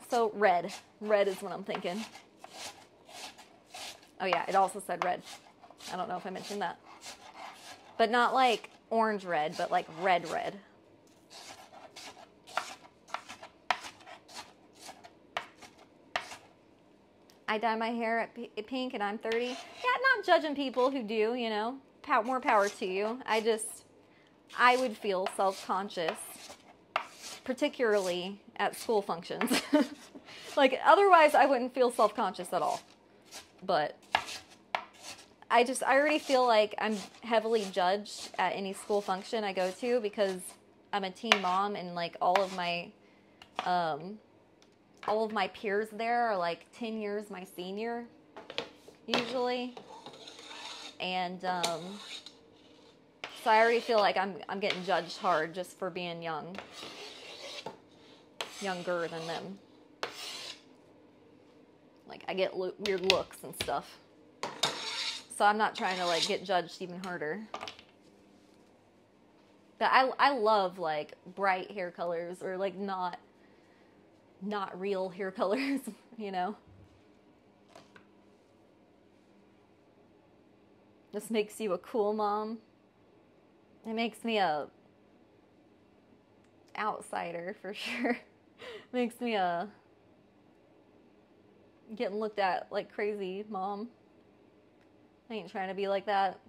So, red. Red is what I'm thinking. Oh yeah, it also said red. I don't know if I mentioned that. But not like orange red, but like red red. I dye my hair at pink and I'm 30. Yeah, not judging people who do, you know. More power to you. I would feel self-conscious, particularly at school functions. Like, otherwise I wouldn't feel self-conscious at all. But I already feel like I'm heavily judged at any school function I go to, because I'm a teen mom, and like all of my peers there are like 10 years my senior, usually. And So I already feel like I'm getting judged hard just for being younger than them. Like, I get weird looks and stuff. So I'm not trying to, like, get judged even harder. But I love, like, bright hair colors or, like, not real hair colors, you know? This makes you a cool mom. It makes me a outsider, for sure. Makes me a getting looked at like crazy mom. I ain't trying to be like that.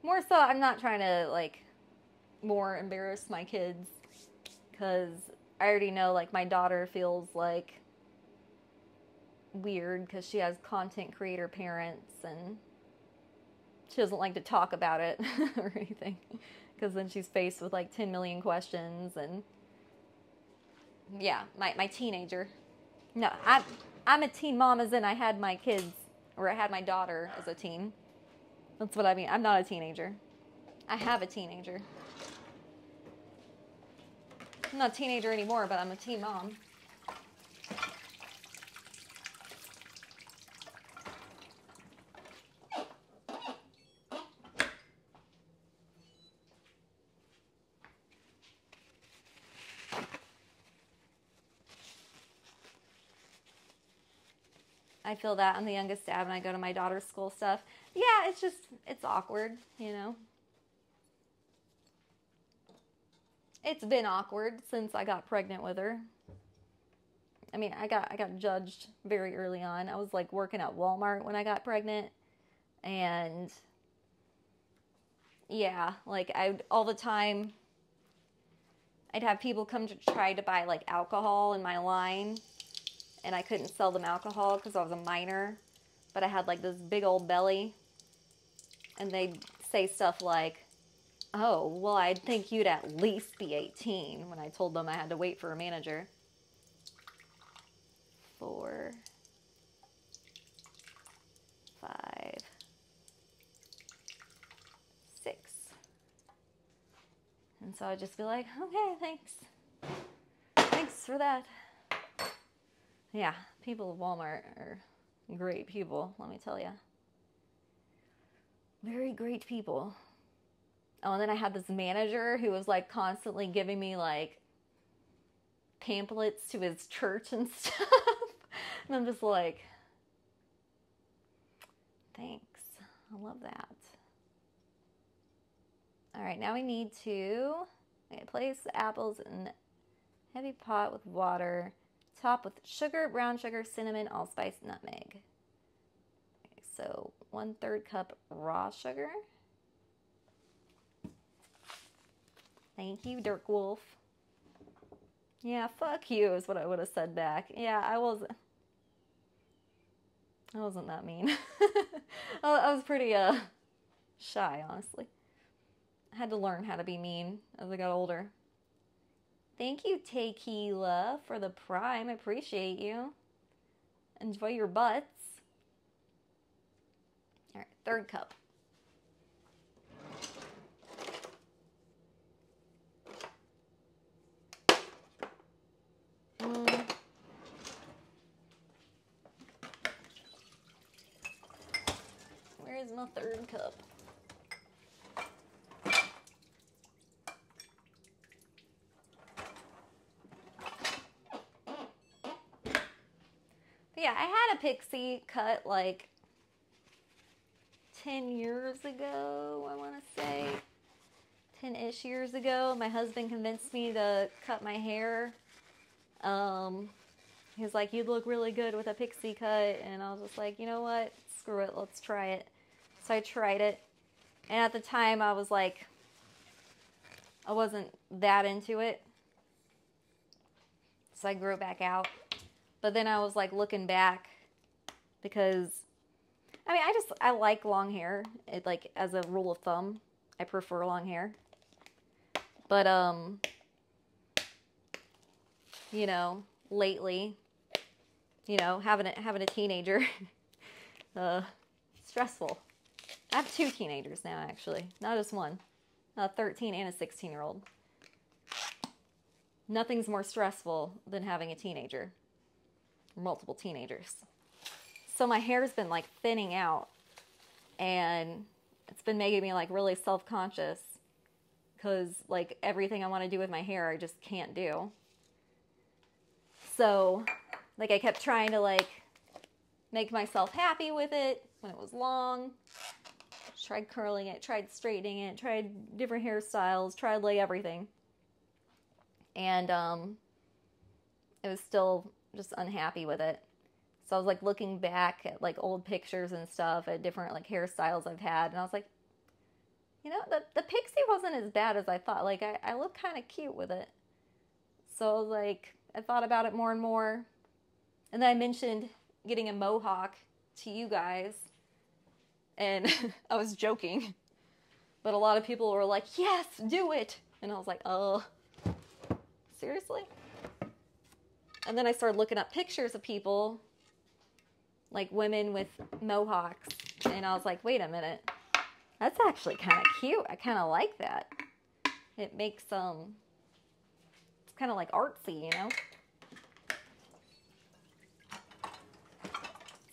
More so, I'm not trying to, like, more embarrass my kids. Because I already know, like, my daughter feels, like, weird because she has content creator parents and she doesn't like to talk about it or anything. Because then she's faced with, like, 10 million questions and... Yeah, my teenager. No, I'm a teen mom as in I had my kids, or I had my daughter as a teen. That's what I mean. I'm not a teenager. I have a teenager. I'm not a teenager anymore, but I'm a teen mom. I feel that I'm the youngest dad when I go to my daughter's school stuff. Yeah, it's awkward, you know. It's been awkward since I got pregnant with her. I mean, I got judged very early on. I was like working at Walmart when I got pregnant, and yeah, like all the time I'd have people come to try to buy like alcohol in my line, and I couldn't sell them alcohol because I was a minor, but I had like this big old belly, and they'd say stuff like, oh, well, I'd think you'd at least be 18 when I told them I had to wait for a manager. 4, 5, 6. And so I'd just be like, okay, thanks. Thanks for that. Yeah, people at Walmart are great people, let me tell you. Very great people. Oh, and then I had this manager who was like constantly giving me like pamphlets to his church and stuff. And I'm just like, thanks. I love that. All right, now we need to place the apples in a heavy pot with water. Top with sugar, brown sugar, cinnamon, allspice, nutmeg. Okay, so 1/3 cup raw sugar. Thank you, Dirk Wolf. Yeah, fuck you is what I would have said back. Yeah, I wasn't that mean. I was pretty shy, honestly. I had to learn how to be mean as I got older. Thank you, Tequila, for the prime. I appreciate you. Enjoy your butts. All right, 3rd cup. Where is my 3rd cup? Yeah, I had a pixie cut like 10 years ago, I want to say. 10-ish years ago. My husband convinced me to cut my hair. He was like, you'd look really good with a pixie cut. And I was just like, you know what? Screw it. Let's try it. So I tried it. And at the time, I was like, I wasn't that into it. So I grew it back out. But then I was like looking back because, I mean, I like long hair. It, like, as a rule of thumb, I prefer long hair. But, you know, lately, you know, having a teenager, stressful. I have 2 teenagers now, actually, not just one. a 13 and a 16-year-old. Nothing's more stressful than having a teenager, or multiple teenagers. So my hair's been like thinning out, and it's been making me like really self-conscious because like everything I want to do with my hair, I just can't do. So like I kept trying to like make myself happy with it when it was long. Tried curling it, tried straightening it, tried different hairstyles, tried like everything. And it was still just unhappy with it. So I was like looking back at like old pictures and stuff at different like hairstyles I've had, and I was like, you know, the pixie wasn't as bad as I thought. Like I look kind of cute with it. So I was like, I thought about it more and more. And then I mentioned getting a mohawk to you guys. And I was joking. But a lot of people were like, yes, do it. And I was like, oh, seriously? And then I started looking up pictures of people, like women with mohawks. And I was like, wait a minute. That's actually kind of cute. I kind of like that. It makes, it's kind of like artsy, you know?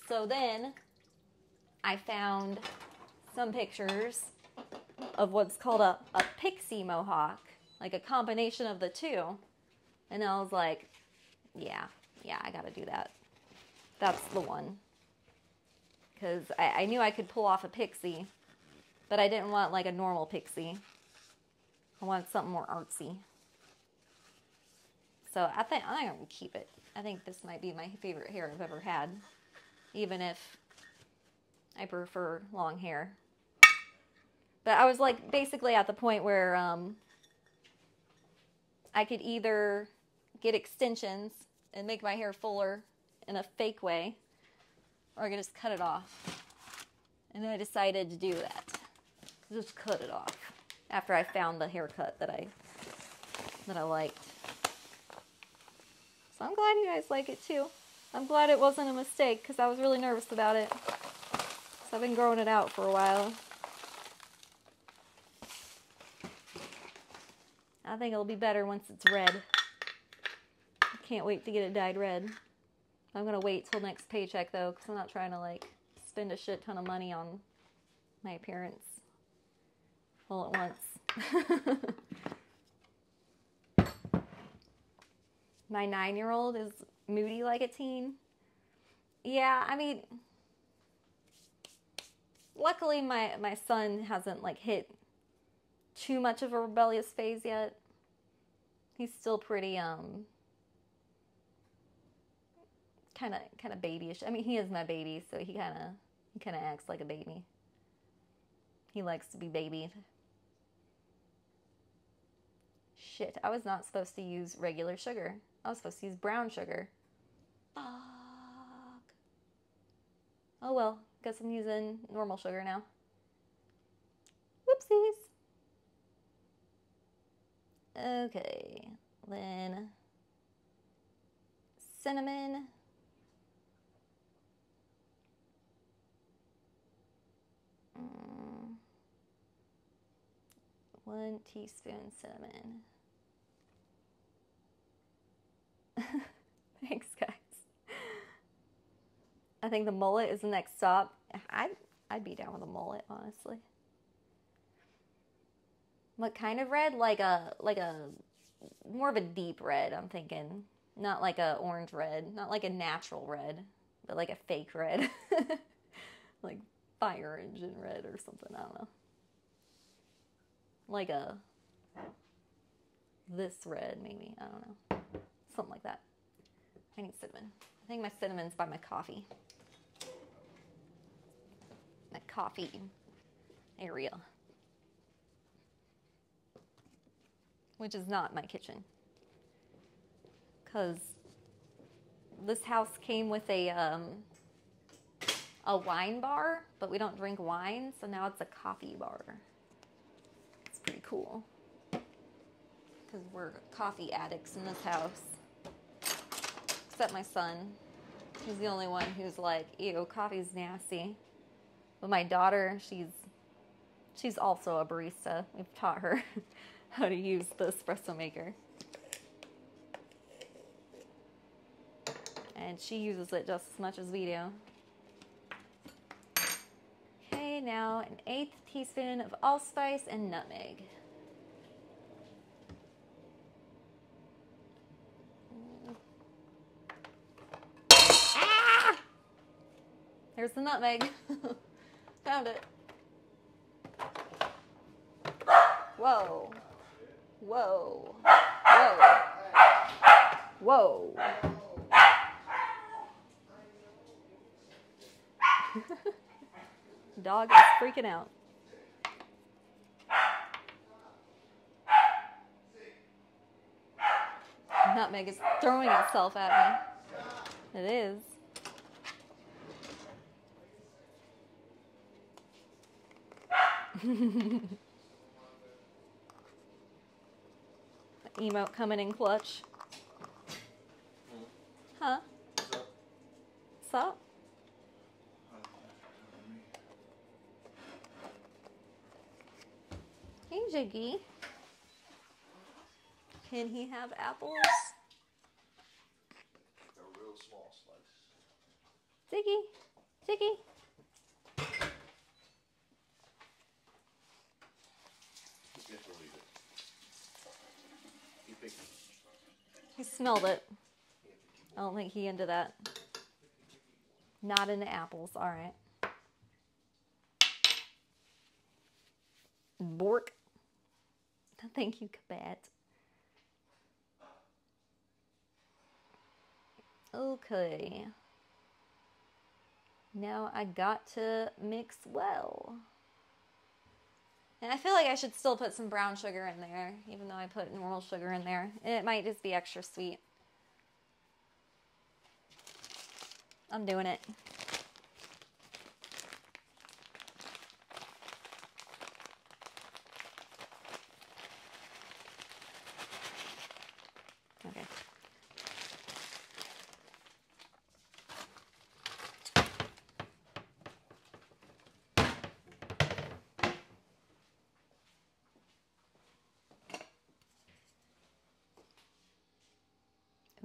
So then I found some pictures of what's called a pixie mohawk, like a combination of the two. And I was like, yeah, I gotta do that. That's the one. Because I knew I could pull off a pixie, but I didn't want like a normal pixie. I wanted something more artsy. So I think I'm gonna keep it. I think this might be my favorite hair I've ever had, even if I prefer long hair. But I was like basically at the point where I could either get extensions and make my hair fuller in a fake way, or I could just cut it off. And then I decided to do that. Just cut it off after I found the haircut that I liked. So I'm glad you guys like it too. I'm glad it wasn't a mistake because I was really nervous about it. So I've been growing it out for a while. I think it'll be better once it's red. I can't wait to get it dyed red. I'm going to wait till next paycheck though, because I'm not trying to like spend a shit ton of money on my appearance all at once. My 9-year-old is moody like a teen. Yeah, I mean, luckily my son hasn't like hit too much of a rebellious phase yet. He's still pretty kind of babyish. I mean, he is my baby, so he kind of acts like a baby. He likes to be babied. Shit, I was not supposed to use regular sugar. I was supposed to use brown sugar. Fuck. Oh well, guess I'm using normal sugar now. Whoopsies. Okay, then cinnamon. 1 teaspoon cinnamon. Thanks, guys. I think the mullet is the next stop. I'd be down with a mullet, honestly. What kind of red? Like a more of a deep red, I'm thinking. Not like a orange red, not like a natural red, but like a fake red. Like fire engine red or something, I don't know. Like this red, maybe, I don't know. Something like that. I need cinnamon. I think my cinnamon's by my coffee. My coffee area. Which is not my kitchen. Because this house came with a wine bar, but we don't drink wine, so now it's a coffee bar. It's pretty cool. Because we're coffee addicts in this house. Except my son. He's the only one who's like, ew, coffee's nasty. But my daughter, She's also a barista. We've taught her how to use the espresso maker. And she uses it just as much as we do. Okay, now an 1/8 teaspoon of allspice and nutmeg. Ah! There's the nutmeg. Found it. Whoa. Whoa. Whoa. Whoa. Dog is freaking out. Nutmeg is throwing itself at me. It is. Emote coming in clutch. Huh? What's up? Hey, Jiggy. Can he have apples? A real small slice. Ziggy. Ziggy. You have to leave it. You pick it. He smelled it. I don't think he into that. Not into apples. All right. Bork. Thank you, Kabat. Okay. Now I got to mix well. And I feel like I should still put some brown sugar in there, even though I put normal sugar in there. It might just be extra sweet. I'm doing it. Okay.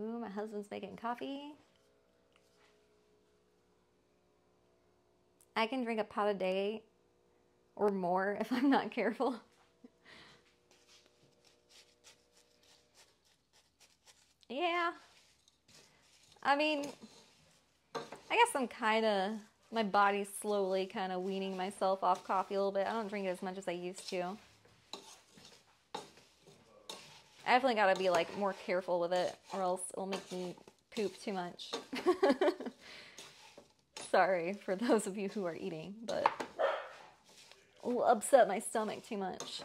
Ooh, my husband's making coffee. I can drink a pot a day or more if I'm not careful. Yeah. I mean, I guess I'm my body's slowly kind of weaning myself off coffee a little bit. I don't drink it as much as I used to. I definitely gotta be like more careful with it or else it'll make me poop too much. Sorry for those of you who are eating, but it'll upset my stomach too much.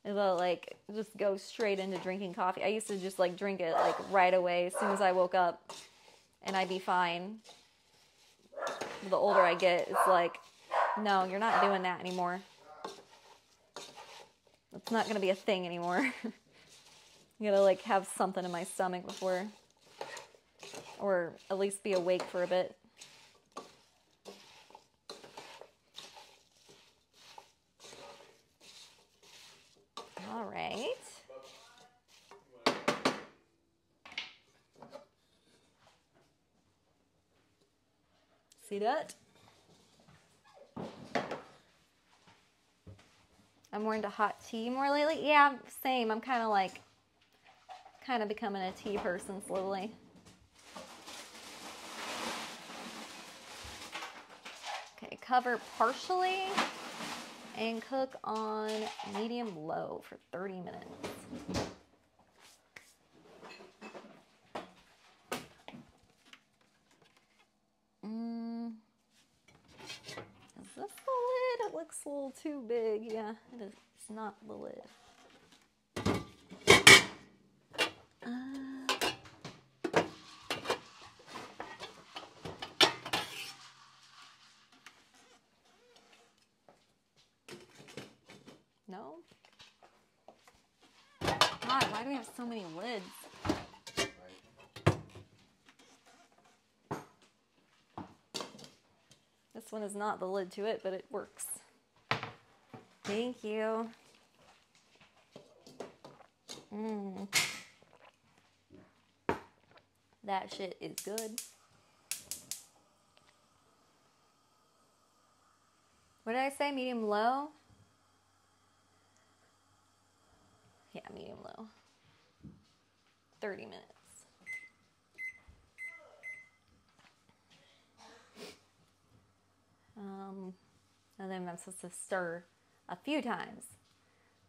It'll like just go straight into drinking coffee. I used to just like drink it like right away as soon as I woke up and I'd be fine. The older I get, it's like, no, you're not doing that anymore. It's not gonna be a thing anymore. You gotta like have something in my stomach before, or at least be awake for a bit. All right. See that? I'm more into hot tea more lately. Yeah, same. I'm kind of becoming a tea person slowly. Okay, cover partially and cook on medium low for 30 minutes. Is this the lid? It looks a little too big. Yeah, it is. It's not the lid. No? God, why do we have so many lids? This one is not the lid to it, but it works. Thank you. Mmm. That shit is good. What did I say? Medium low? Yeah, medium low. 30 minutes. And then I'm supposed to stir a few times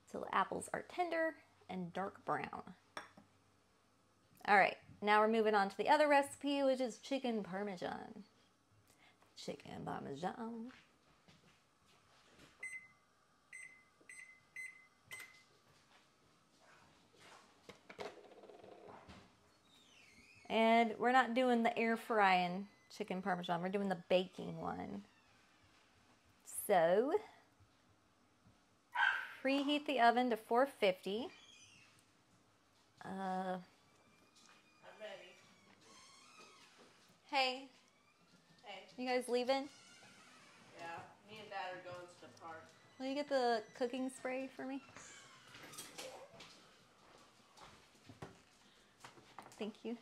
till the apples are tender and dark brown. All right, now we're moving on to the other recipe, which is chicken parmesan. Chicken parmesan. And we're not doing the air frying chicken parmesan, we're doing the baking one. So, preheat the oven to 450. I'm ready. Hey, Hey. you guys leaving? Yeah, me and Dad are going to the park. Will you get the cooking spray for me? Thank you.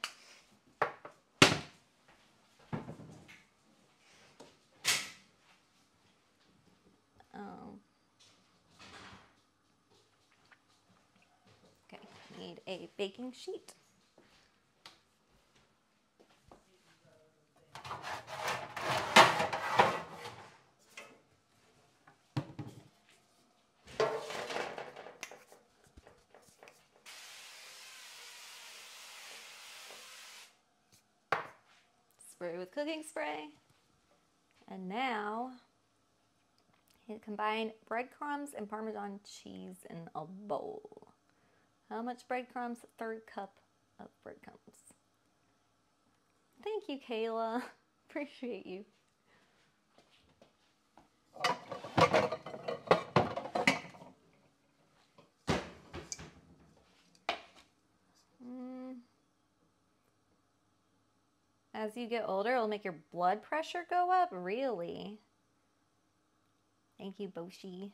Okay, need a baking sheet. Spray with cooking spray. And now, you combine breadcrumbs and Parmesan cheese in a bowl. How much breadcrumbs? A 1/3 cup of breadcrumbs. Thank you, Kayla. Appreciate you. As you get older, it'll make your blood pressure go up? Really? Thank you, Boshi.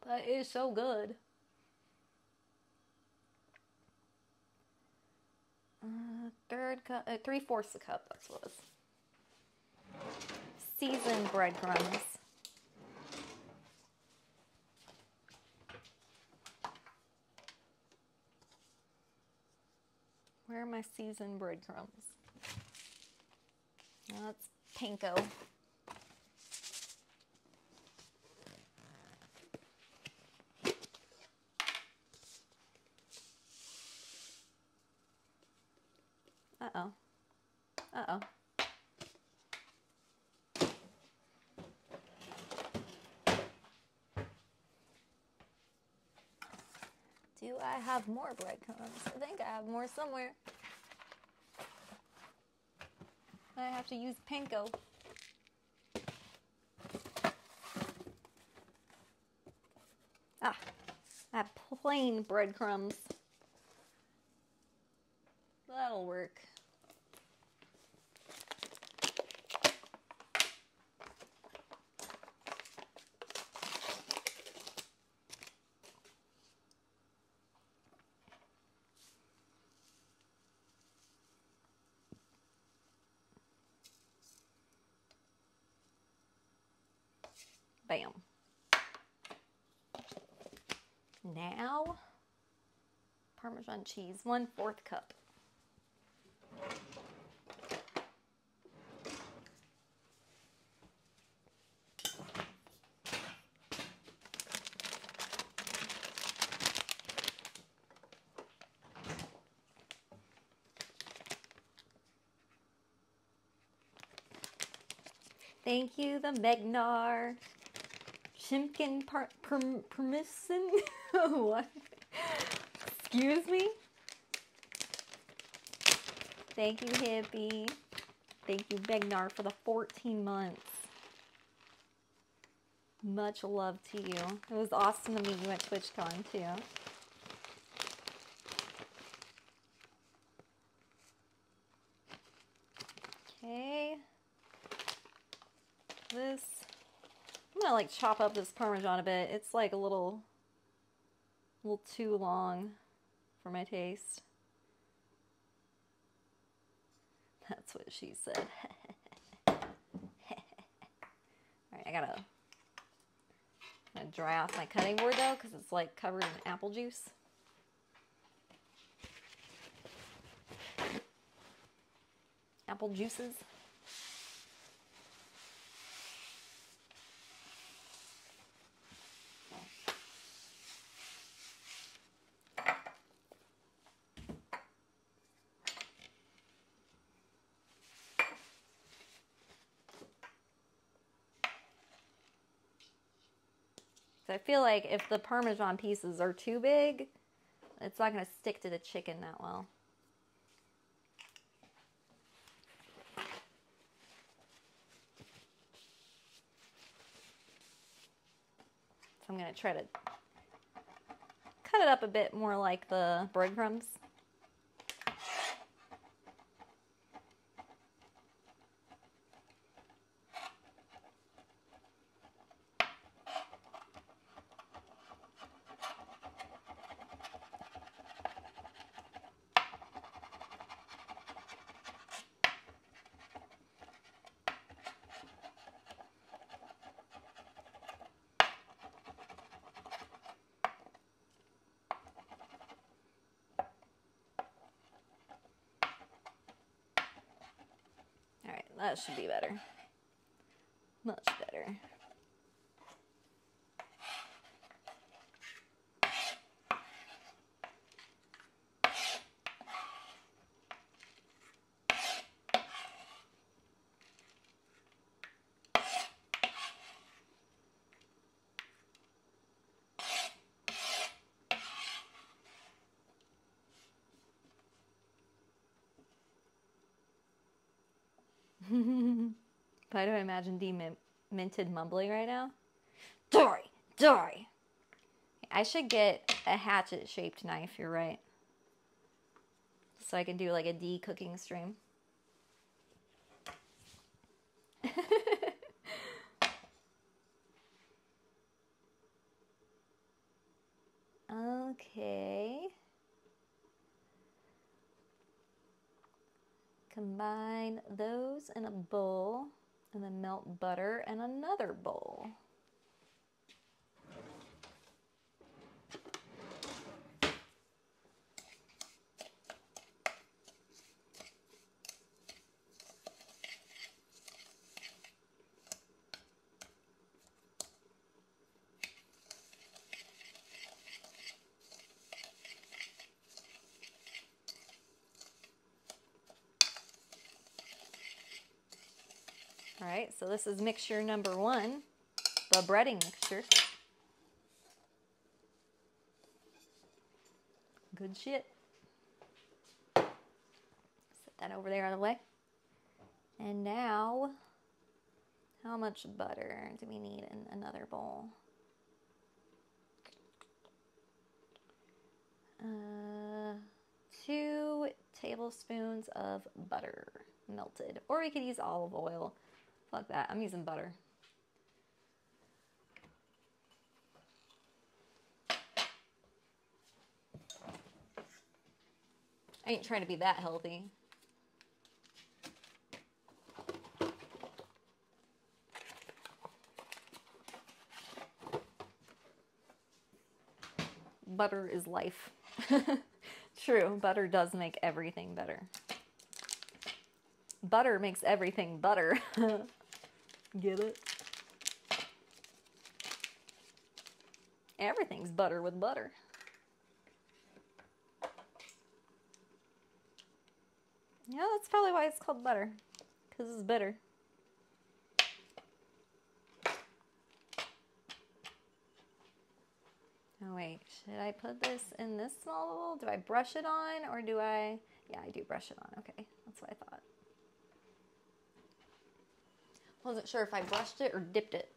That is so good. 1/3 cup, 3/4 a cup, that's what it was. Seasoned breadcrumbs. Where are my seasoned breadcrumbs? Oh, that's panko. Uh-oh. Uh-oh. Do I have more breadcrumbs? I think I have more somewhere. I have to use panko. Ah, I have plain breadcrumbs. That'll work. Bam. Now, Parmesan cheese, 1/4 cup. Thank you, the Megnar. Chimkin Parmesan? What? Excuse me? Thank you, Hippie. Thank you, Megnar, for the 14 months. Much love to you. It was awesome to meet you at TwitchCon, too. This, I'm gonna like chop up this Parmesan a bit. It's like a little too long for my taste. That's what she said. Alright, I gotta dry off my cutting board though, because it's like covered in apple juice. Apple juices. I feel like if the Parmesan pieces are too big, it's not going to stick to the chicken that well. So I'm going to try to cut it up a bit more like the breadcrumbs. Alright, that should be better. Much better. Why do I imagine demented mumbling right now? Die! Die! I should get a hatchet-shaped knife, you're right. So I can do like a de-cooking stream. Okay. Combine those in a bowl and then melt butter in another bowl. All right, so this is mixture number 1, the breading mixture. Good shit. Set that over there out of the way. And now, how much butter do we need in another bowl? 2 tablespoons of butter melted. Or we could use olive oil. Fuck that, I'm using butter. I ain't trying to be that healthy. Butter is life. True, butter does make everything better. Butter makes everything butter. Get it? Everything's butter with butter. Yeah, that's probably why it's called butter. Because it's bitter. Oh wait, should I put this in this small bowl? Do I brush it on or do I... Yeah, I do brush it on. Okay, that's what I thought. Wasn't sure if I brushed it or dipped it.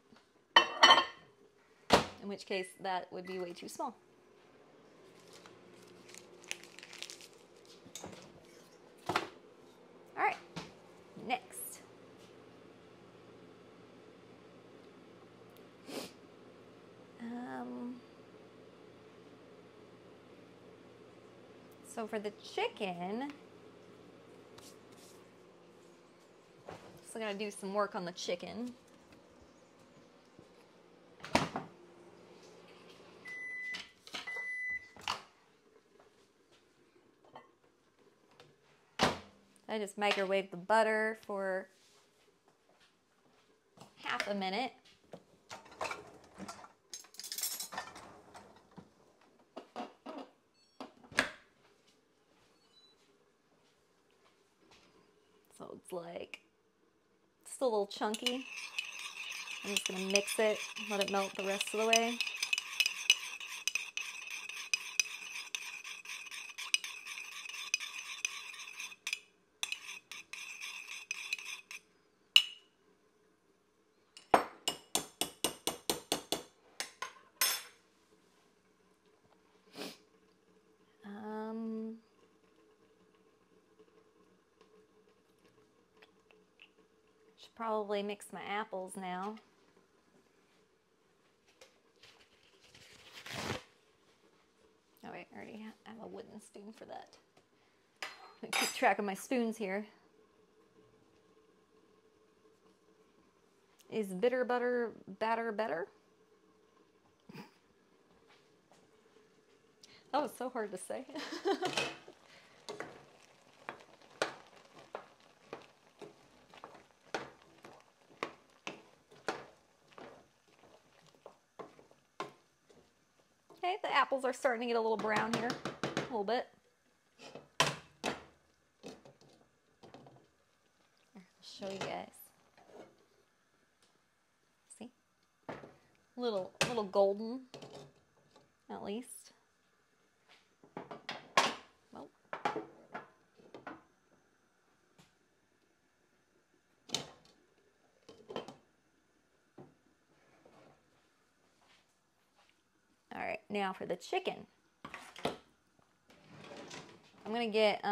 In which case, that would be way too small. Alright, next. So for the chicken, still gonna do some work on the chicken. I just microwave the butter for half a minute. So it's like still a little chunky. I'm just gonna mix it, let it melt the rest of the way. Should probably mix my apples now. Oh wait, I already have a wooden spoon for that. I'm gonna keep track of my spoons here. Is bitter butter batter better? That was so hard to say. Okay, the apples are starting to get a little brown here, a little bit. Here, I'll show you guys. See? Little golden, at least. Well. All right, now for the chicken. I'm gonna get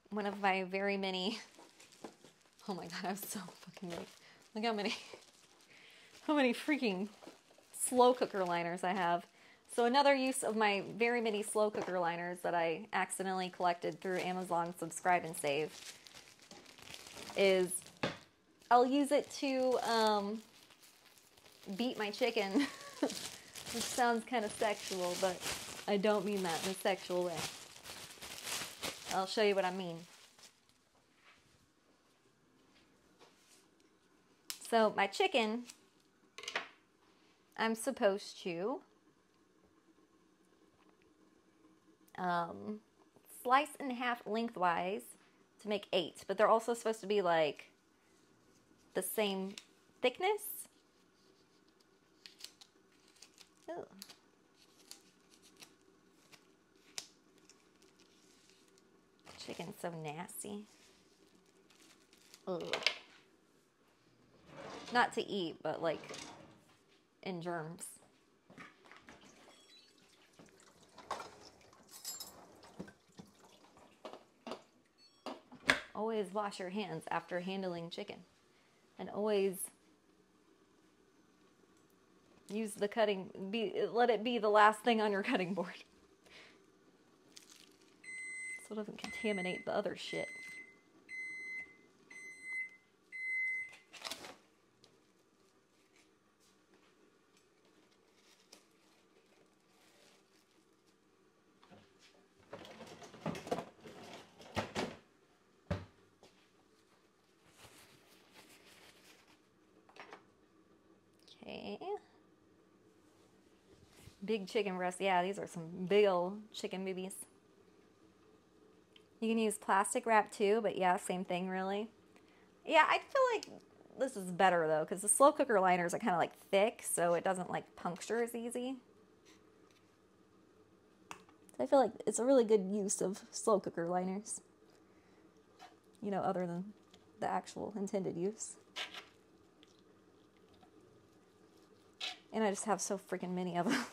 one of my very many. Oh my god, I have so fucking many. Look how many freaking slow cooker liners I have. So another use of my very many slow cooker liners that I accidentally collected through Amazon Subscribe and Save is I'll use it to beat my chicken, which sounds kind of sexual, but I don't mean that in a sexual way. I'll show you what I mean. So my chicken, I'm supposed to slice in half lengthwise to make 8, but they're also supposed to be like the same thickness. Ooh. Chicken's so nasty. Ugh. Not to eat, but like in germs. Always wash your hands after handling chicken. And always use the let it be the last thing on your cutting board. So it doesn't contaminate the other shit. Okay. Big chicken breasts. Yeah, these are some big old chicken boobies. You can use plastic wrap too, but yeah, same thing really. Yeah, I feel like this is better though, because the slow cooker liners are kind of like thick, so it doesn't like puncture as easy. So I feel like it's a really good use of slow cooker liners. You know, other than the actual intended use. And I just have so freaking many of them.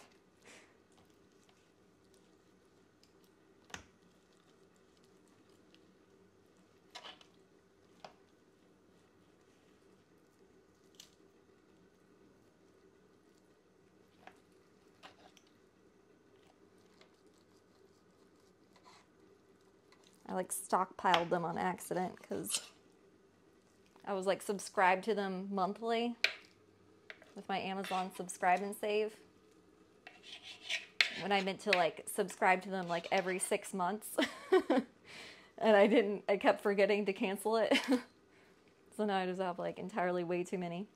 I like stockpiled them on accident because I was like subscribed to them monthly with my Amazon subscribe and save. When I meant to like subscribe to them like every 6 months. And I kept forgetting to cancel it. So now I just have like entirely way too many.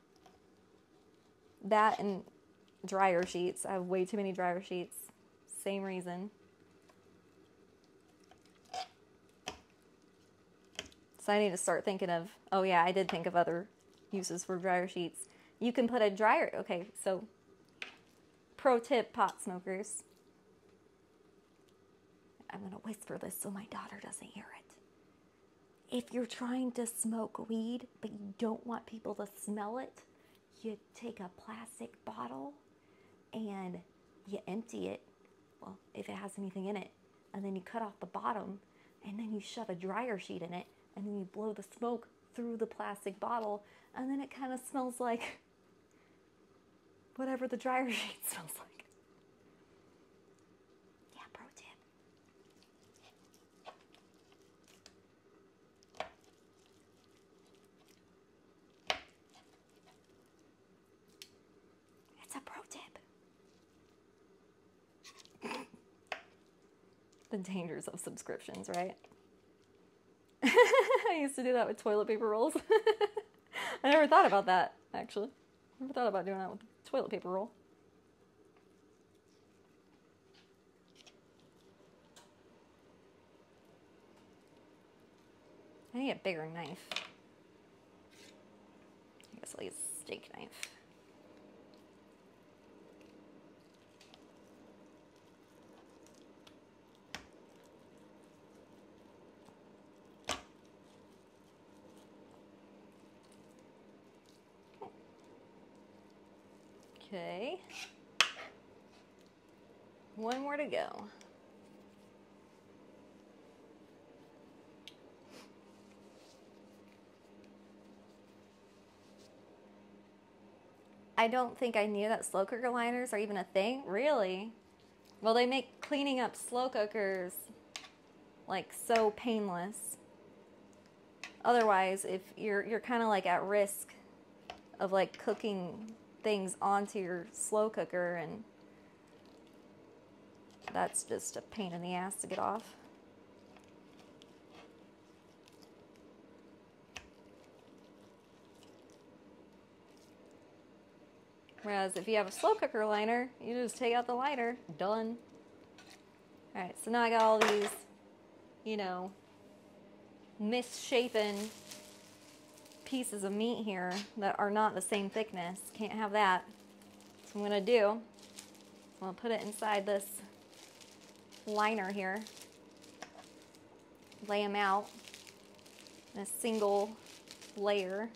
That and dryer sheets. I have way too many dryer sheets. Same reason. So I need to start thinking of, oh yeah, I did think of other uses for dryer sheets. You can put a dryer, okay, so pro tip, pot smokers. I'm going to whisper this so my daughter doesn't hear it. If you're trying to smoke weed, but you don't want people to smell it, you take a plastic bottle and you empty it, well, if it has anything in it, and then you cut off the bottom, and then you shove a dryer sheet in it, and then you blow the smoke through the plastic bottle, and then it kind of smells like whatever the dryer sheet smells like. Yeah, pro tip. It's a pro tip. The dangers of subscriptions, right? I used to do that with toilet paper rolls. I never thought about that, actually. Never thought about doing that with a toilet paper roll. I need a bigger knife. I guess I'll use a steak knife. Okay. One more to go. I don't think I knew that slow cooker liners are even a thing. Really? Well, they make cleaning up slow cookers like so painless. Otherwise, if you're kind of like at risk of like cooking things onto your slow cooker, and that's just a pain in the ass to get off. Whereas if you have a slow cooker liner, you just take out the liner, done. Alright, so now I got all these, you know, misshapen pieces of meat here that are not the same thickness. Can't have that. So what I'm going to do, I'm going to put it inside this liner here. Lay them out in a single layer.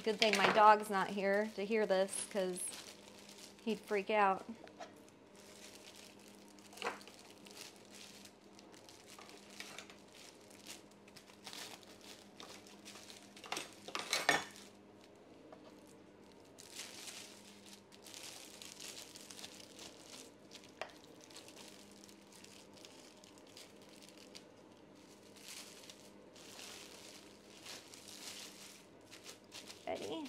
Good thing my dog's not here to hear this, because he'd freak out. Ready?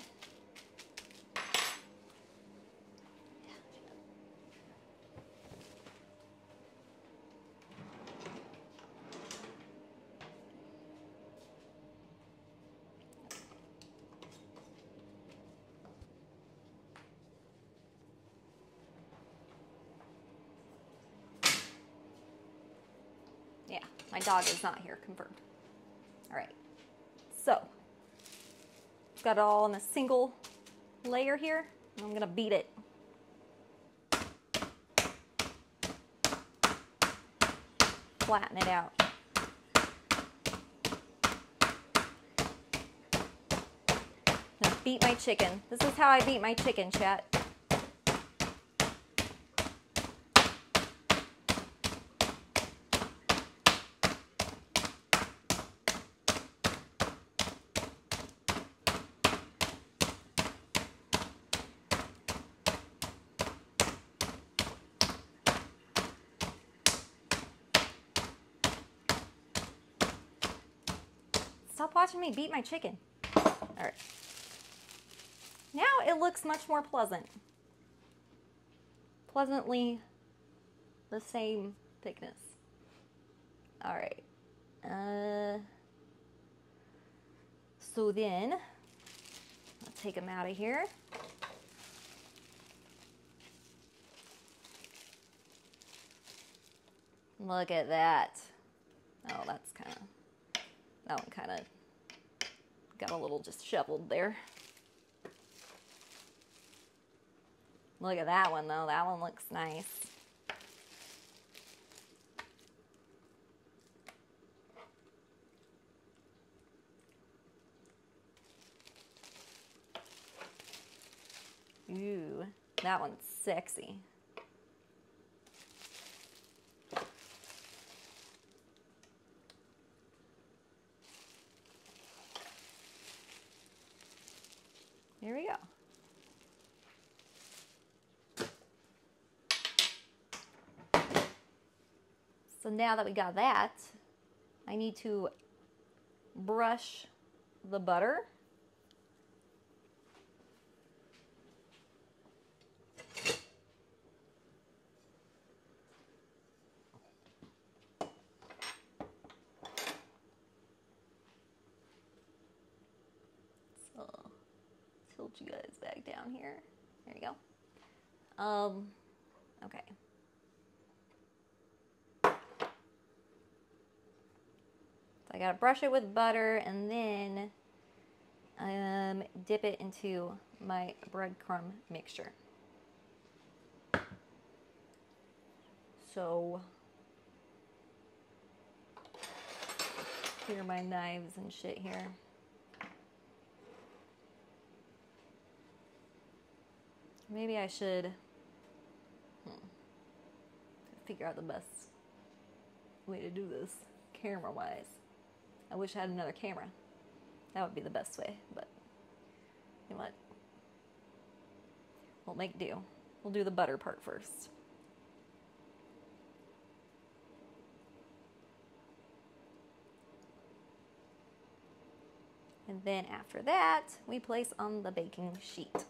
Yeah, my dog is not here, confirmed. All right, so got it all in a single layer here. I'm gonna beat it. Flatten it out. Now beat my chicken. This is how I beat my chicken, chat. Stop watching me beat my chicken. All right. Now it looks much more pleasant. Pleasantly the same thickness. All right. So then, let's take them out of here. Look at that. Oh, that's that one kind of got a little disheveled there. Look at that one though, that one looks nice. Ooh, that one's sexy. Here we go. So now that we got that, I need to brush the butter. So, tilt you guys back down here. There you go. Okay. I gotta brush it with butter and then dip it into my breadcrumb mixture. So here are my knives and shit here. Maybe I should figure out the best way to do this camera-wise. I wish I had another camera. That would be the best way, but you know what? We'll make do. We'll do the butter part first. And then after that, we place on the baking sheet.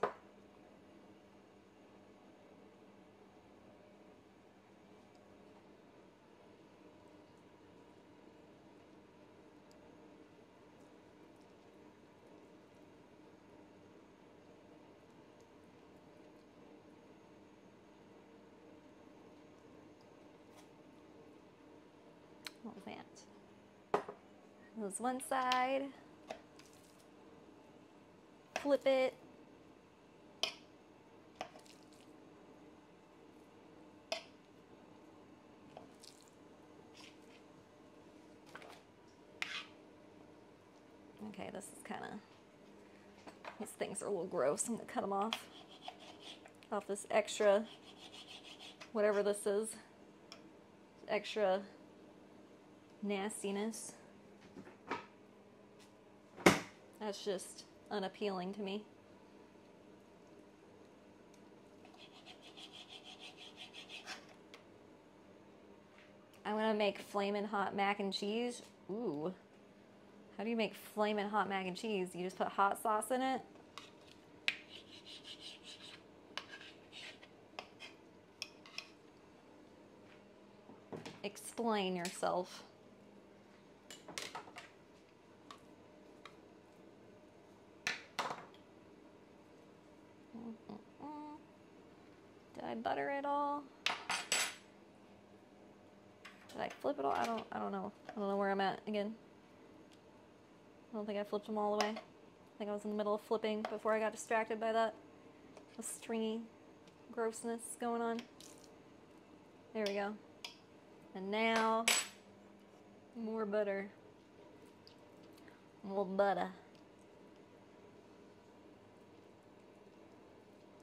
What was that? That was one side. Flip it. Okay, this is kind of, these things are a little gross. I'm gonna cut them off this extra, whatever this is, extra nastiness. That's just unappealing to me. I'm gonna make flamin' hot mac and cheese. Ooh. How do you make flamin' hot mac and cheese? You just put hot sauce in it? Explain yourself. Did I butter it all? Did I flip it all? I don't know. I don't know where I'm at again. I don't think I flipped them all the way. I think I was in the middle of flipping before I got distracted by that. The stringy grossness going on. There we go. And now, more butter. More butter.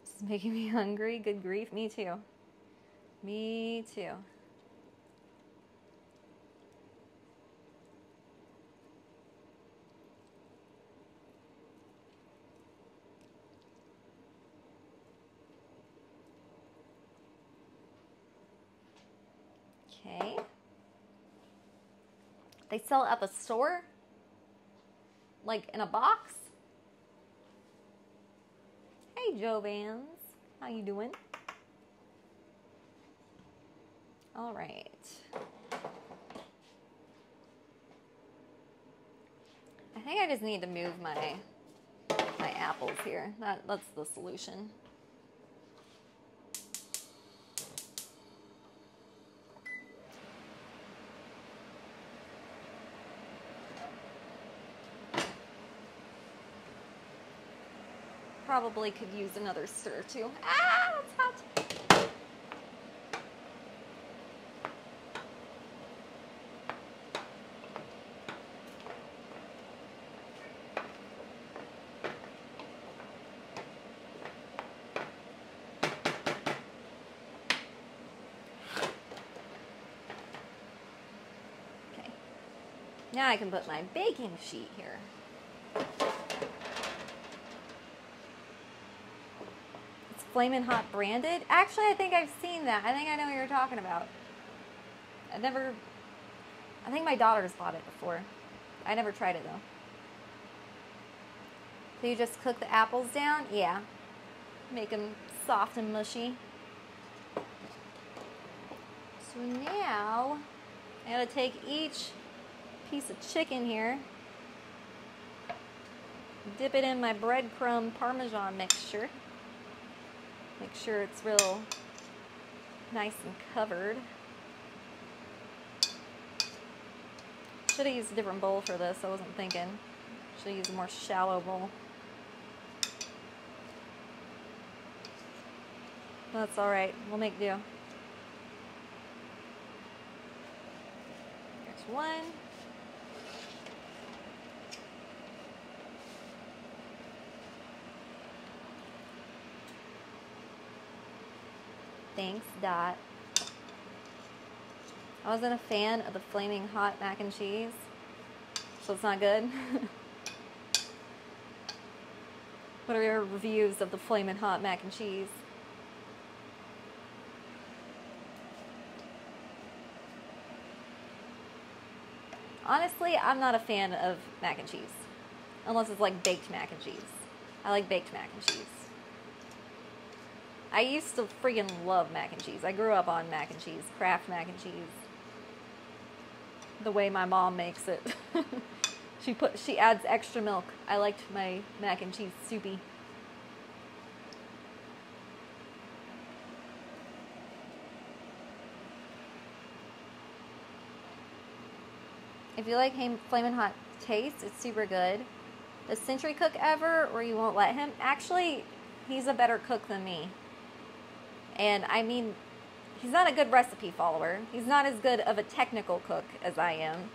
This is making me hungry. Good grief. Me too. Me too. Okay. They sell it at the store. like in a box. Hey, Joe Vans. How you doing? All right. I think I just need to move my apples here. That's the solution. Probably could use another stir too. Ah, it's hot. Okay. Now I can put my baking sheet here. Flamin' Hot branded? Actually, I think I've seen that. I think I know what you're talking about. I think my daughter's bought it before. I never tried it though. So you just cook the apples down? Yeah. Make them soft and mushy. So now, I gotta take each piece of chicken here, dip it in my breadcrumb Parmesan mixture. Make sure it's real nice and covered. Should have used a different bowl for this. I wasn't thinking. Should have used a more shallow bowl. That's all right. We'll make do. There's one. Thanks, Dot. I wasn't a fan of the Flaming Hot mac and cheese, so it's not good. What are your reviews of the Flaming Hot mac and cheese? Honestly, I'm not a fan of mac and cheese, unless it's like baked mac and cheese. I like baked mac and cheese. I used to freaking love mac and cheese. I grew up on mac and cheese, Kraft mac and cheese. The way my mom makes it. She adds extra milk. I liked my mac and cheese soupy. If you like Flamin' Hot taste, it's super good. The Century Cook ever, or you won't let him. Actually, he's a better cook than me. And I mean, he's not a good recipe follower. He's not as good of a technical cook as I am.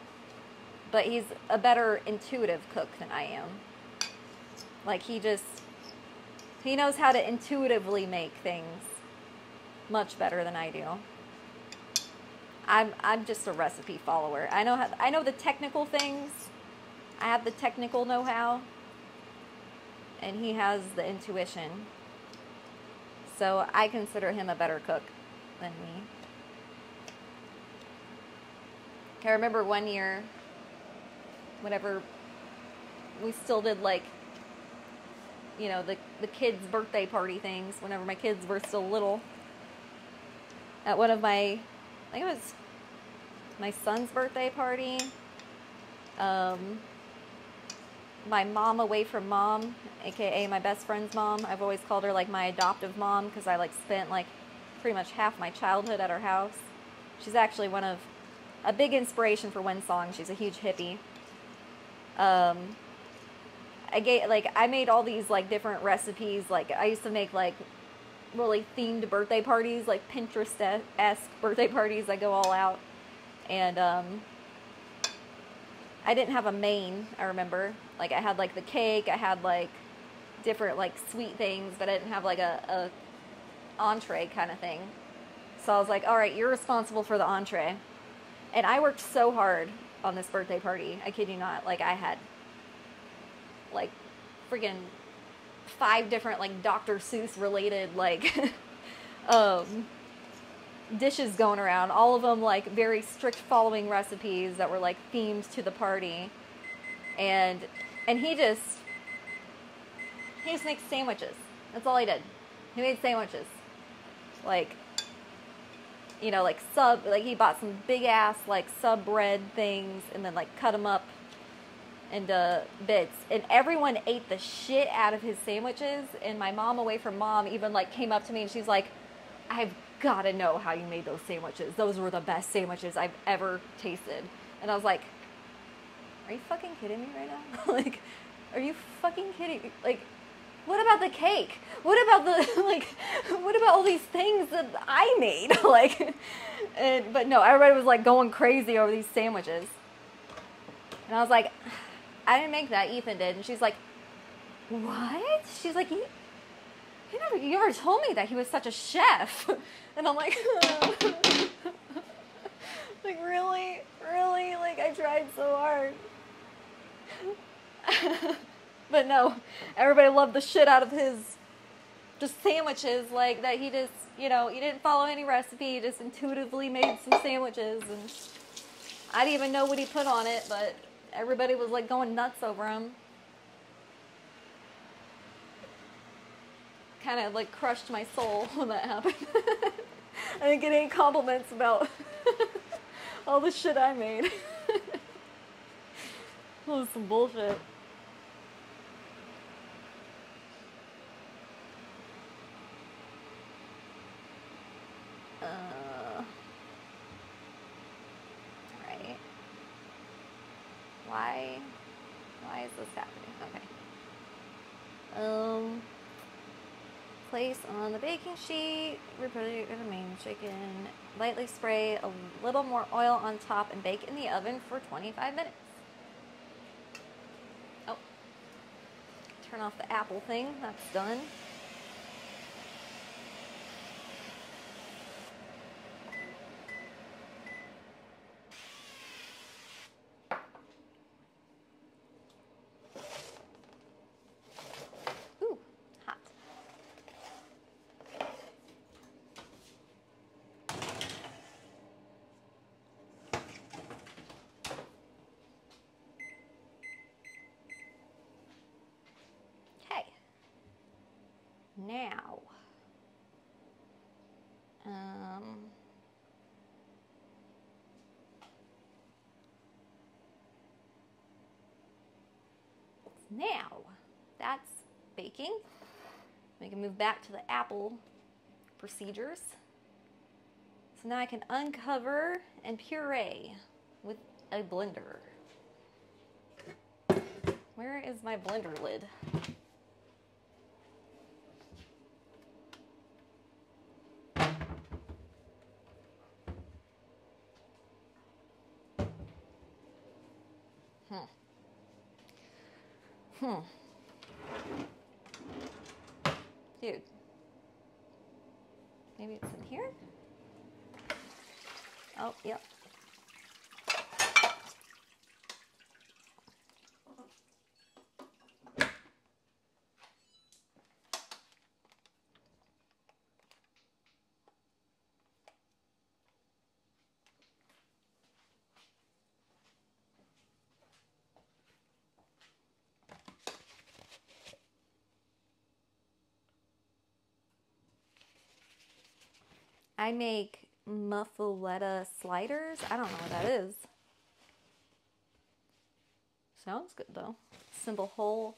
But he's a better intuitive cook than I am. Like, he knows how to intuitively make things much better than I do. I'm just a recipe follower. I know the technical things. I have the technical know-how. And he has the intuition. So I consider him a better cook than me. I remember one year, whenever we still did like, you know, the kids' birthday party things, whenever my kids were still little, at one of my, I think it was my son's birthday party, my mom away from mom, aka my best friend's mom. I've always called her like my adoptive mom because I like spent like pretty much half my childhood at her house. She's actually a big inspiration for Winsong. She's a huge hippie. I made all these like different recipes. Like I used to make like really themed birthday parties, like Pinterest-esque birthday parties. I go all out, and I didn't have a main, I remember. Like, I had, like, the cake. I had, like, different, like, sweet things. But I didn't have, like, a entree kind of thing. So I was like, all right, you're responsible for the entree. And I worked so hard on this birthday party. I kid you not. Like, I had, like, friggin' 5 different, like, Dr. Seuss related, like, dishes going around. All of them, like, very strict following recipes that were, like, themed to the party. And And he just makes sandwiches. That's all he did. He made sandwiches. Like, you know, like he bought some big ass, like, sub bread things and then, like, cut them up into bits. And everyone ate the shit out of his sandwiches. And my mom, away from mom, even, like, came up to me and she's like, I've got to know how you made those sandwiches. Those were the best sandwiches I've ever tasted. And I was like, are you fucking kidding me right now? Like, are you fucking kidding me? Like, what about the cake? What about the, like, what about all these things that I made? Like, but no, everybody was, like, going crazy over these sandwiches. And I was like, I didn't make that, Ethan did. And she's like, what? She's like, you never told me that he was such a chef. And I'm like, like, really? Like, I tried so hard. But no, everybody loved the shit out of his just sandwiches, like, that he just, you know, he didn't follow any recipe, he just intuitively made some sandwiches, and I didn't even know what he put on it, but everybody was, like, going nuts over him. Kind of, like, crushed my soul when that happened. I didn't get any compliments about all the shit I made. That was some bullshit. Right. Why is this happening? Okay. Place on the baking sheet, repeat the main chicken, lightly spray a little more oil on top and bake in the oven for 25 minutes. Oh, turn off the apple thing, that's done. Ooh, hot. Now, that's baking. We can move back to the apple procedures. So now I can uncover and puree with a blender. Where is my blender lid? Dude. Maybe it's in here? Oh, yep. I make muffaletta sliders. I don't know what that is. Sounds good though. Simple hole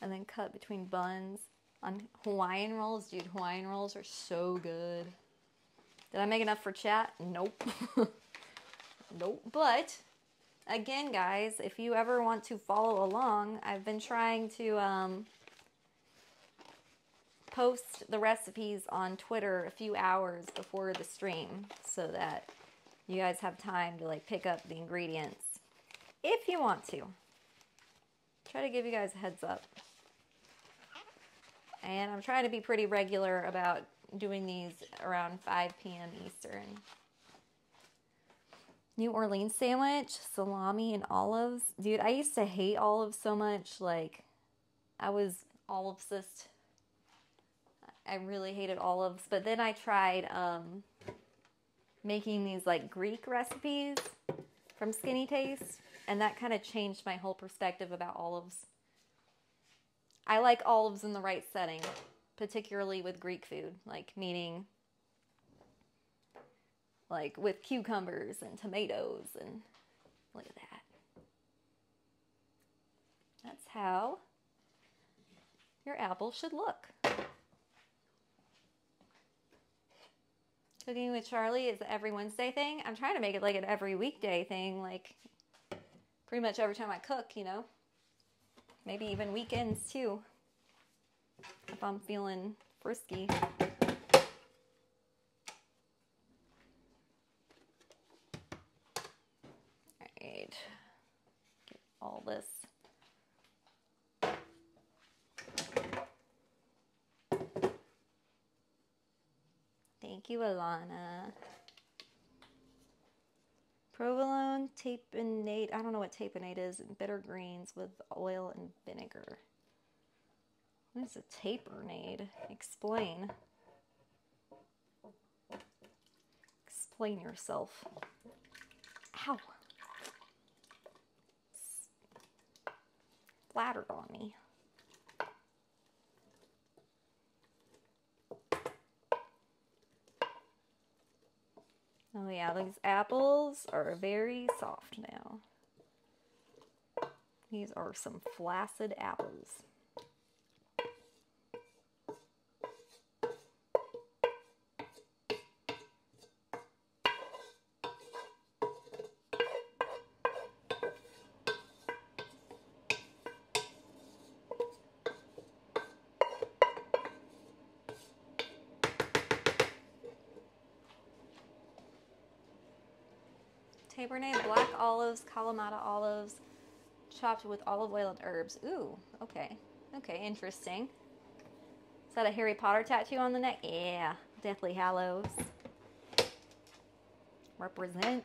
and then cut between buns on Hawaiian rolls. Dude, Hawaiian rolls are so good. Did I make enough for chat? Nope. Nope. But again, guys, if you ever want to follow along, I've been trying to post the recipes on Twitter a few hours before the stream so that you guys have time to, like, pick up the ingredients if you want to. Try to give you guys a heads up. And I'm trying to be pretty regular about doing these around 5 p.m. Eastern. New Orleans sandwich, salami and olives. Dude, I used to hate olives so much. Like, I was olivesist. I really hated olives. But then I tried making these, like, Greek recipes from Skinny Taste. And that kind of changed my whole perspective about olives. I like olives in the right setting, particularly with Greek food, like meaning like with cucumbers and tomatoes, and look at that. That's how your apple should look. Cooking with Charlie is an every Wednesday thing. I'm trying to make it like an every weekday thing, like pretty much every time I cook, you know. Maybe even weekends too, if I'm feeling frisky. Alright, get all this. Thank you, Alana. Provolone, tapenade. I don't know what tapenade is. Bitter greens with oil and vinegar. What is a tapenade? Explain. Explain yourself. Ow. Splattered on me. Oh yeah, these apples are very soft now. These are some flaccid apples. Tapenade, black olives, Kalamata olives, chopped with olive oil and herbs. Ooh, okay. Okay, interesting. Is that a Harry Potter tattoo on the neck? Yeah, Deathly Hallows. Represent.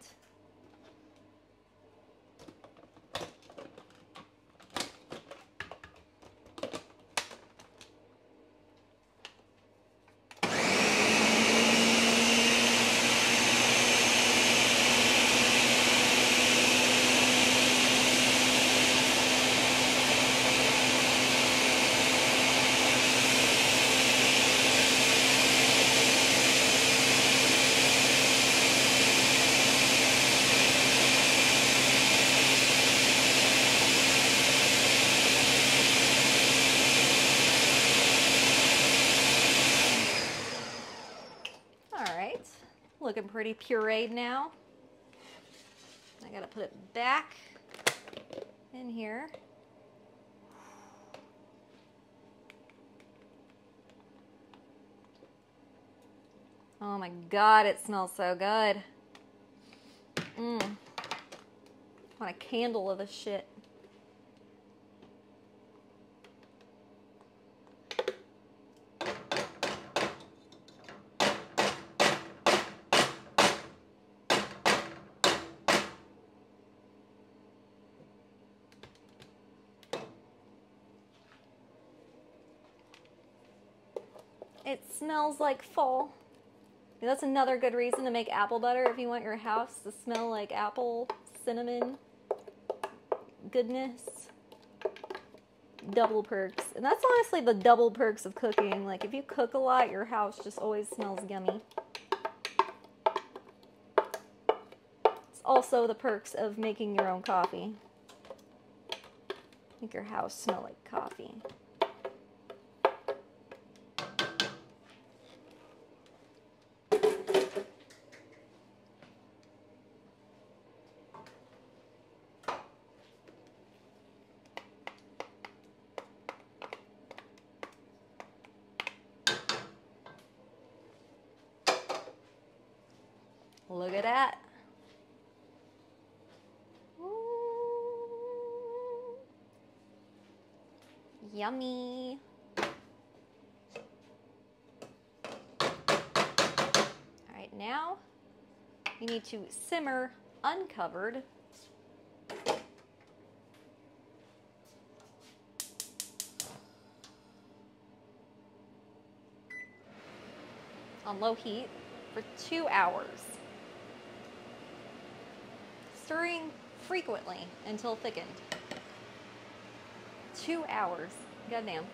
Looking pretty pureed now. I gotta put it back in here. Oh my God, it smells so good. Want a candle of this shit. It smells like fall. That's another good reason to make apple butter if you want your house to smell like apple, cinnamon, goodness. Double perks. And that's honestly the double perks of cooking. Like if you cook a lot, your house just always smells yummy. It's also the perks of making your own coffee. Make your house smell like coffee. Look at that. Ooh. Yummy. All right, now you need to simmer uncovered on low heat for 2 hours. Stirring frequently until thickened. 2 hours. Goddamn.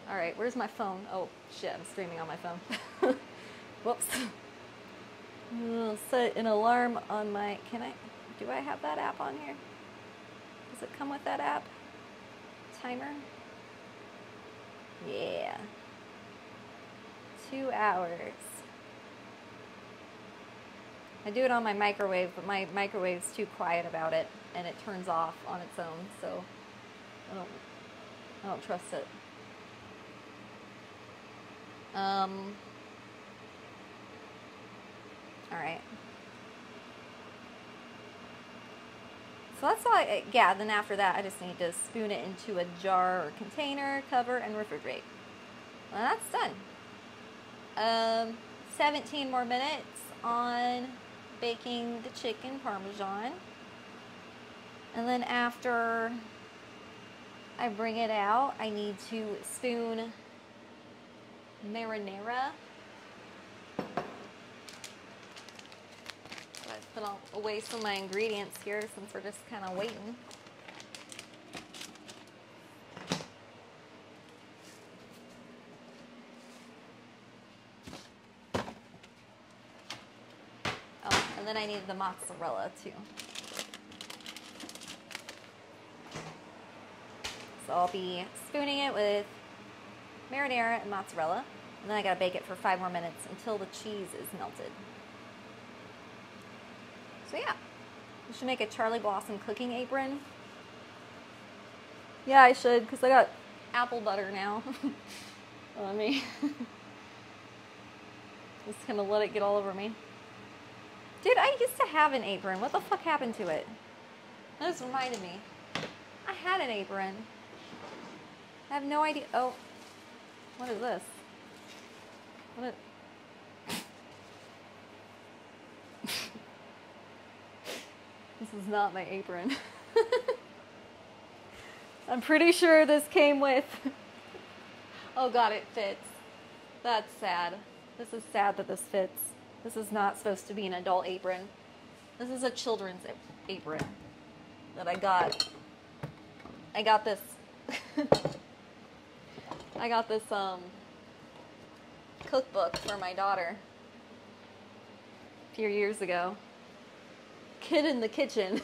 Alright, where's my phone? Oh, shit, I'm streaming on my phone. Whoops. I'll set an alarm on my... Do I have that app on here? Does it come with that app? Timer? Yeah. 2 hours. I do it on my microwave, but my microwave's too quiet about it, and it turns off on its own, so I don't trust it. Alright. So that's all yeah, then after that I just need to spoon it into a jar or container, cover, and refrigerate. Well, that's done. 17 more minutes on baking the chicken Parmesan. And then after I bring it out, I need to spoon marinara. I put away some of my ingredients here since we're just kind of waiting. Oh, and then I need the mozzarella too. So I'll be spooning it with marinara and mozzarella. And then I gotta bake it for 5 more minutes until the cheese is melted. So yeah, we should make a CharlieBlossom cooking apron. Yeah, I should, because I got apple butter now. Let me just gonna let it get all over me. Dude, I used to have an apron. What the fuck happened to it? That just reminded me. I had an apron. I have no idea. Oh, what is this? What is... This is not my apron. I'm pretty sure this came with... Oh god, it fits. That's sad. This is sad that this fits. This is not supposed to be an adult apron. This is a children's apron that I got. I got this... I got this cookbook for my daughter a few years ago. Kid in the Kitchen.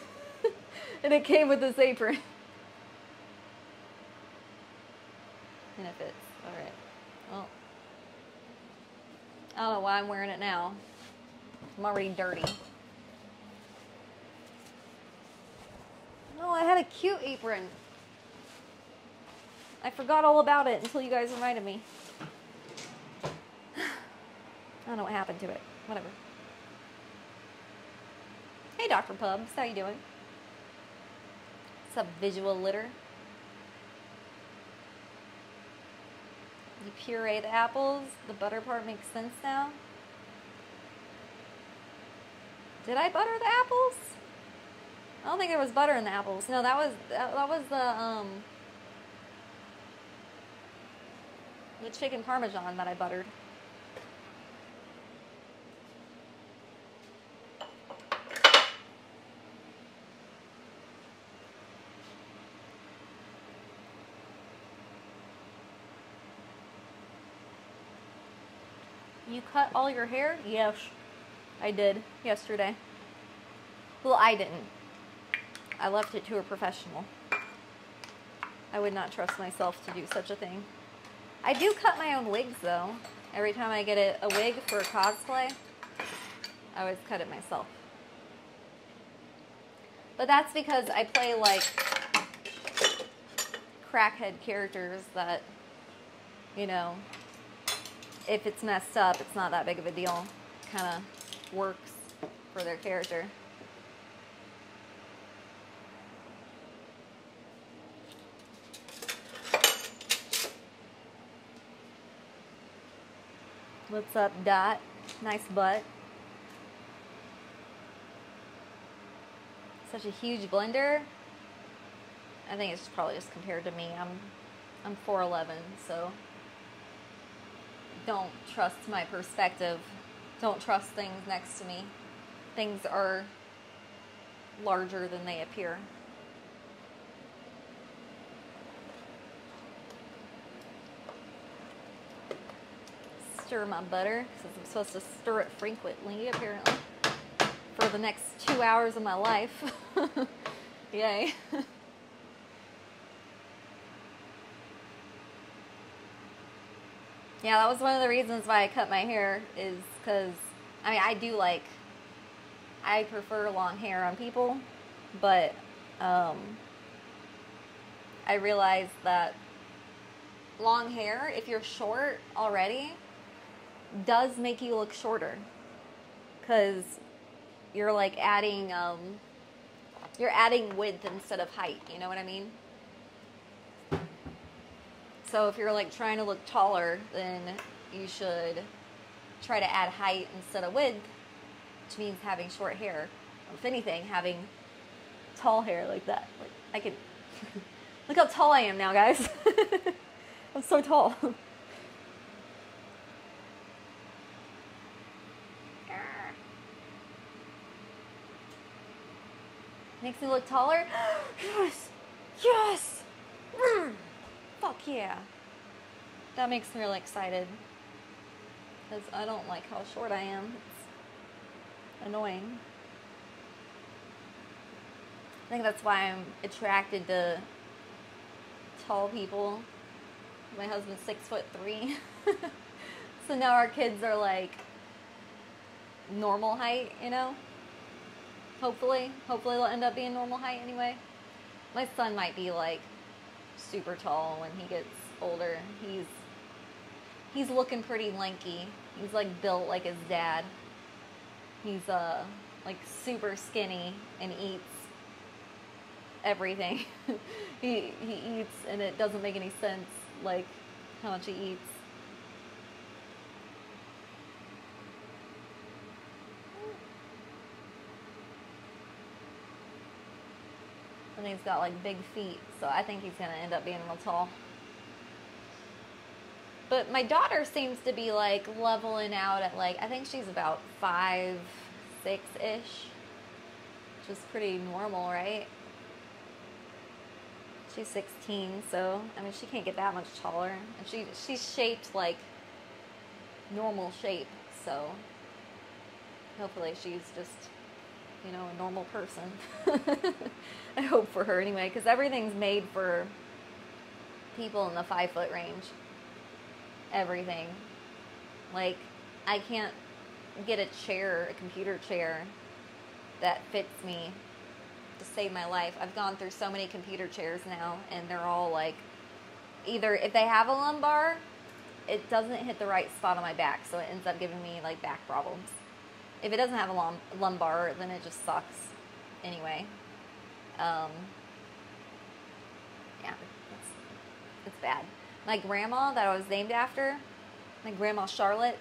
And it came with this apron. And it fits. Alright. Well, I don't know why I'm wearing it now. I'm already dirty. No, I had a cute apron. I forgot all about it until you guys reminded me. I don't know what happened to it. Whatever. Hey, Dr. Pubs. How you doing? What's up, visual litter? You puree the apples. The butter part makes sense now. Did I butter the apples? I don't think there was butter in the apples. No, that was the chicken Parmesan that I buttered. You cut all your hair? Yes, I did yesterday. Well, I didn't. I left it to a professional. I would not trust myself to do such a thing. I do cut my own wigs, though. Every time I get a wig for a cosplay, I always cut it myself. But that's because I play, like, crackhead characters that, you know, if it's messed up, it's not that big of a deal. Kind of works for their character. What's up, Dot? Nice butt. Such a huge blender. I think it's probably just compared to me. I'm 4'11", so don't trust my perspective. Don't trust things next to me. Things are larger than they appear. stir my butter because I'm supposed to stir it frequently, apparently, for the next 2 hours of my life. Yay. Yeah, that was one of the reasons why I cut my hair, is because, I mean, I prefer long hair on people, but I realized that long hair, if you're short already, does make you look shorter, because you're like adding width instead of height, you know what I mean? So if you're like trying to look taller, then you should try to add height instead of width, which means having short hair. If anything, having tall hair like that. Like I could look how tall I am now, guys. I'm so tall. Makes me look taller. Yes, yes. Fuck yeah. That makes me really excited. Because I don't like how short I am. It's annoying. I think that's why I'm attracted to tall people. My husband's 6'3". So now our kids are like normal height, you know? Hopefully they'll end up being normal height anyway. My son might be like super tall when he gets older. He's looking pretty lanky. He's like built like his dad. He's like super skinny and eats everything. he eats and it doesn't make any sense like how much he eats. And he's got like big feet, so I think he's gonna end up being real tall. But my daughter seems to be like leveling out at like, I think she's about 5'6" ish, which is pretty normal, right? She's 16, so I mean she can't get that much taller, and she's shaped like normal shape, so hopefully she's just, you know, a normal person. I hope for her anyway, because everything's made for people in the 5 foot range. Everything. Like, I can't get a chair, a computer chair that fits me to save my life. I've gone through so many computer chairs now, and they're all like, either if they have a lumbar, it doesn't hit the right spot on my back, so it ends up giving me like back problems. If it doesn't have a lumbar, then it just sucks anyway. Yeah, it's bad. My grandma that I was named after, my grandma Charlotte,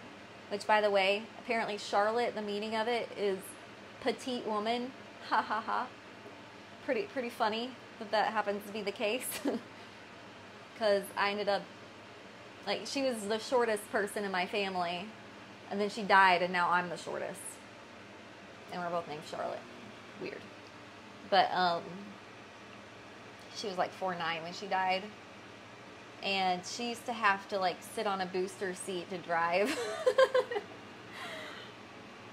which by the way, apparently Charlotte, the meaning of it is petite woman. Ha ha ha. Pretty funny that happens to be the case. Because I ended up, like, she was the shortest person in my family, and then she died, and now I'm the shortest. And we're both named Charlotte. Weird. But, she was like 4'9" when she died. And she used to have to like sit on a booster seat to drive.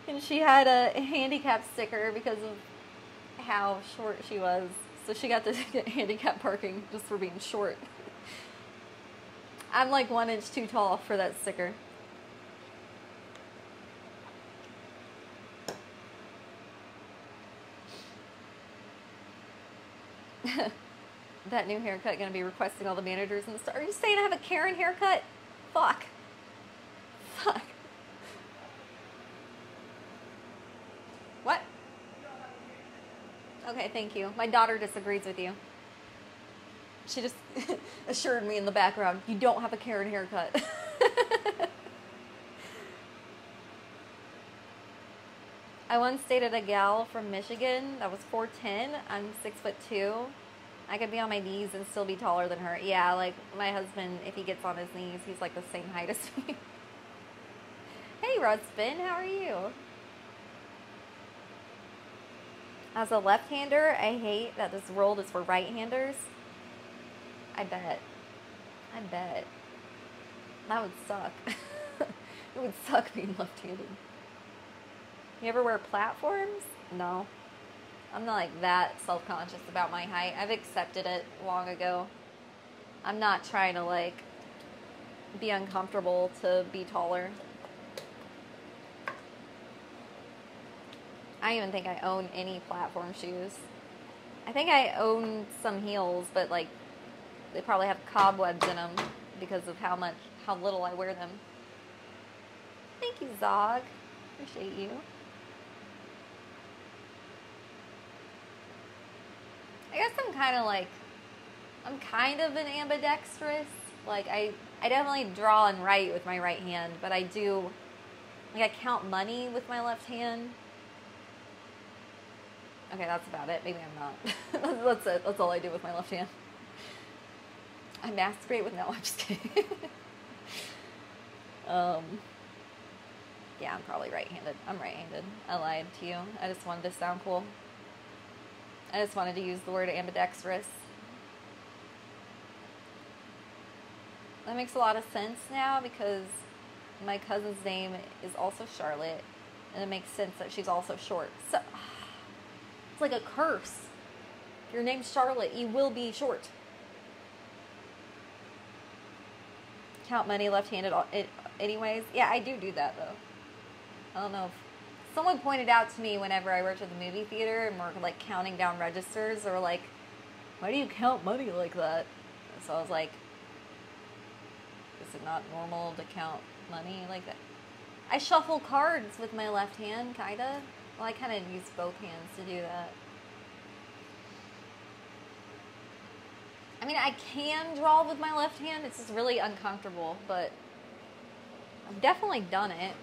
And she had a handicap sticker because of how short she was. So she got to get handicap parking just for being short. I'm like 1 inch too tall for that sticker. That new haircut gonna be requesting all the managers and stuff. Are you saying I have a Karen haircut? Fuck. Fuck. What? Okay, thank you. My daughter disagrees with you. She just assured me in the background, you don't have a Karen haircut. I once dated a gal from Michigan that was 4'10". I'm 6'2". I could be on my knees and still be taller than her. Yeah, like my husband, if he gets on his knees, he's like the same height as me. Hey, Rudspin, how are you? As a left-hander, I hate that this world is for right-handers. I bet. That would suck. It would suck being left-handed. You ever wear platforms? No. I'm not like that self-conscious about my height. I've accepted it long ago. I'm not trying to like be uncomfortable to be taller. I don't even think I own any platform shoes. I think I own some heels, but like they probably have cobwebs in them because of how little I wear them. Thank you, Zog. Appreciate you. I guess I'm kind of an ambidextrous. Like I definitely draw and write with my right hand, but I do, like I count money with my left hand. Okay, that's about it. Maybe I'm not. That's it. That's all I do with my left hand. I masturbate with, no, I'm just kidding. Yeah, I'm probably right-handed. I'm right-handed. I lied to you. I just wanted to sound cool. I just wanted to use the word ambidextrous. That makes a lot of sense now because my cousin's name is also Charlotte, and it makes sense that she's also short. So it's like a curse. If your name's Charlotte, you will be short. Count money left-handed anyways. Yeah, I do that though. I don't know if someone pointed out to me whenever I worked at the movie theater and we're like counting down registers, or like, why do you count money like that? So I was like, is it not normal to count money like that? I shuffle cards with my left hand, kinda. Well, I kind of use both hands to do that. I mean, I can draw with my left hand. It's just really uncomfortable, but I've definitely done it.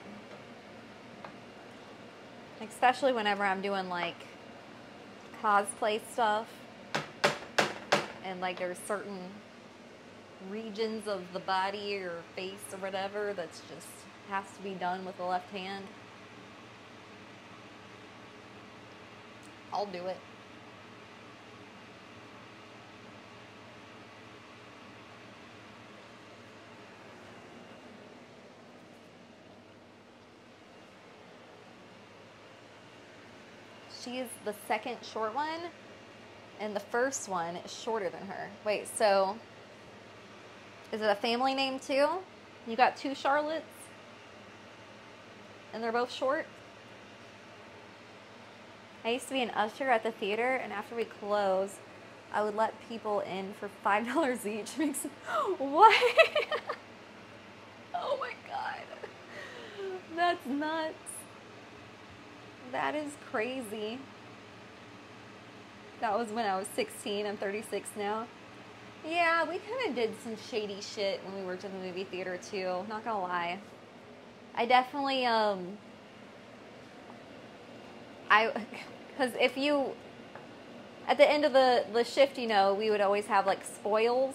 Especially whenever I'm doing, like, cosplay stuff. And, like, there's certain regions of the body or face or whatever that's just has to be done with the left hand. I'll do it. She is the second short one, and the first one is shorter than her. Wait, so is it a family name too? You got two Charlottes, and they're both short? I used to be an usher at the theater, and after we closed, I would let people in for $5 each. Makes what? Oh my god, that's nuts. That is crazy. That was when I was 16. I'm 36 now. Yeah, we kind of did some shady shit when we worked in the movie theater too. Not gonna lie. I definitely, because if you, at the end of the shift, you know, we would always have like spoils,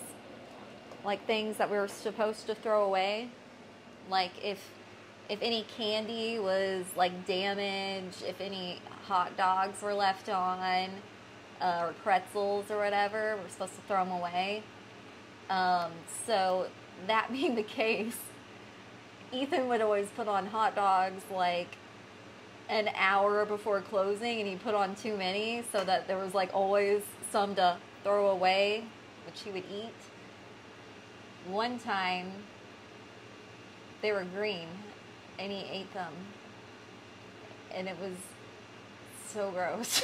like things that we were supposed to throw away. Like if any candy was like damaged, if any hot dogs were left on, or pretzels or whatever, we're supposed to throw them away. So that being the case, Ethan would always put on hot dogs like an hour before closing, and he put on too many so that there was like always some to throw away, which he would eat. One time, they were green, and he ate them, and it was so gross.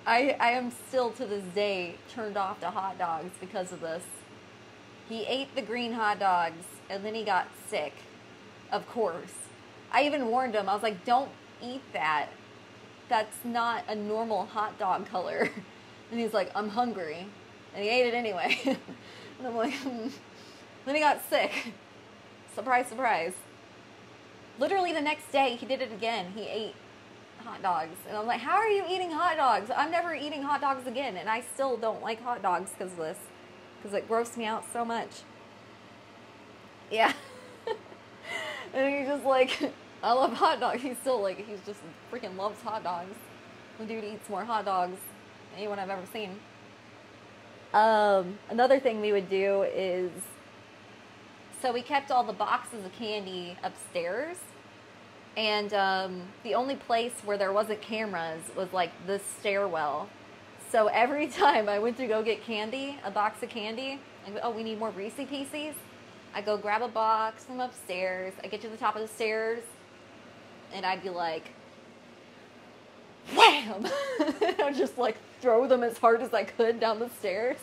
I am still to this day turned off to hot dogs because of this. He ate the green hot dogs, and then he got sick, of course. I even warned him. I was like, don't eat that. That's not a normal hot dog color. And he's like, I'm hungry. And he ate it anyway. And I'm like, Then he got sick. Surprise, surprise. Literally the next day, he did it again. He ate hot dogs. And I'm like, how are you eating hot dogs? I'm never eating hot dogs again. And I still don't like hot dogs because of this. Because it grossed me out so much. Yeah. And he's just like, I love hot dogs. He's still like, he just freaking loves hot dogs. The dude eats more hot dogs than anyone I've ever seen. Another thing we would do is, So we kept all the boxes of candy upstairs. And the only place where there wasn't cameras was like the stairwell. So every time I went to go get candy, a box of candy, and oh, we need more Reese Pieces. I go grab a box from upstairs. I get to the top of the stairs, and I'd be like, wham! I'd just like throw them as hard as I could down the stairs,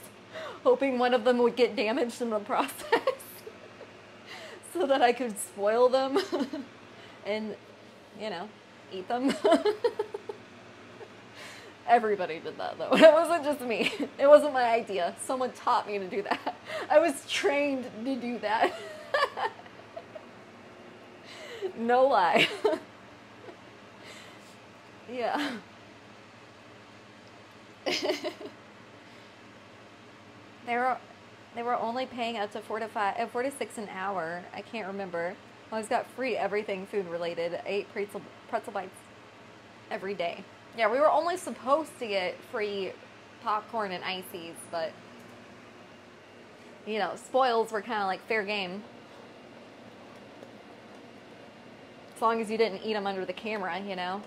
hoping one of them would get damaged in the process, so that I could spoil them and, you know, eat them. Everybody did that, though. It wasn't just me. It wasn't my idea. Someone taught me to do that. I was trained to do that. No lie. Yeah. They were only paying up to $4 to $6 an hour. I can't remember. I always got free everything food related. I ate pretzel bites every day. Yeah, we were only supposed to get free popcorn and ices, but, you know, spoils were kind of like fair game. As long as you didn't eat them under the camera, you know.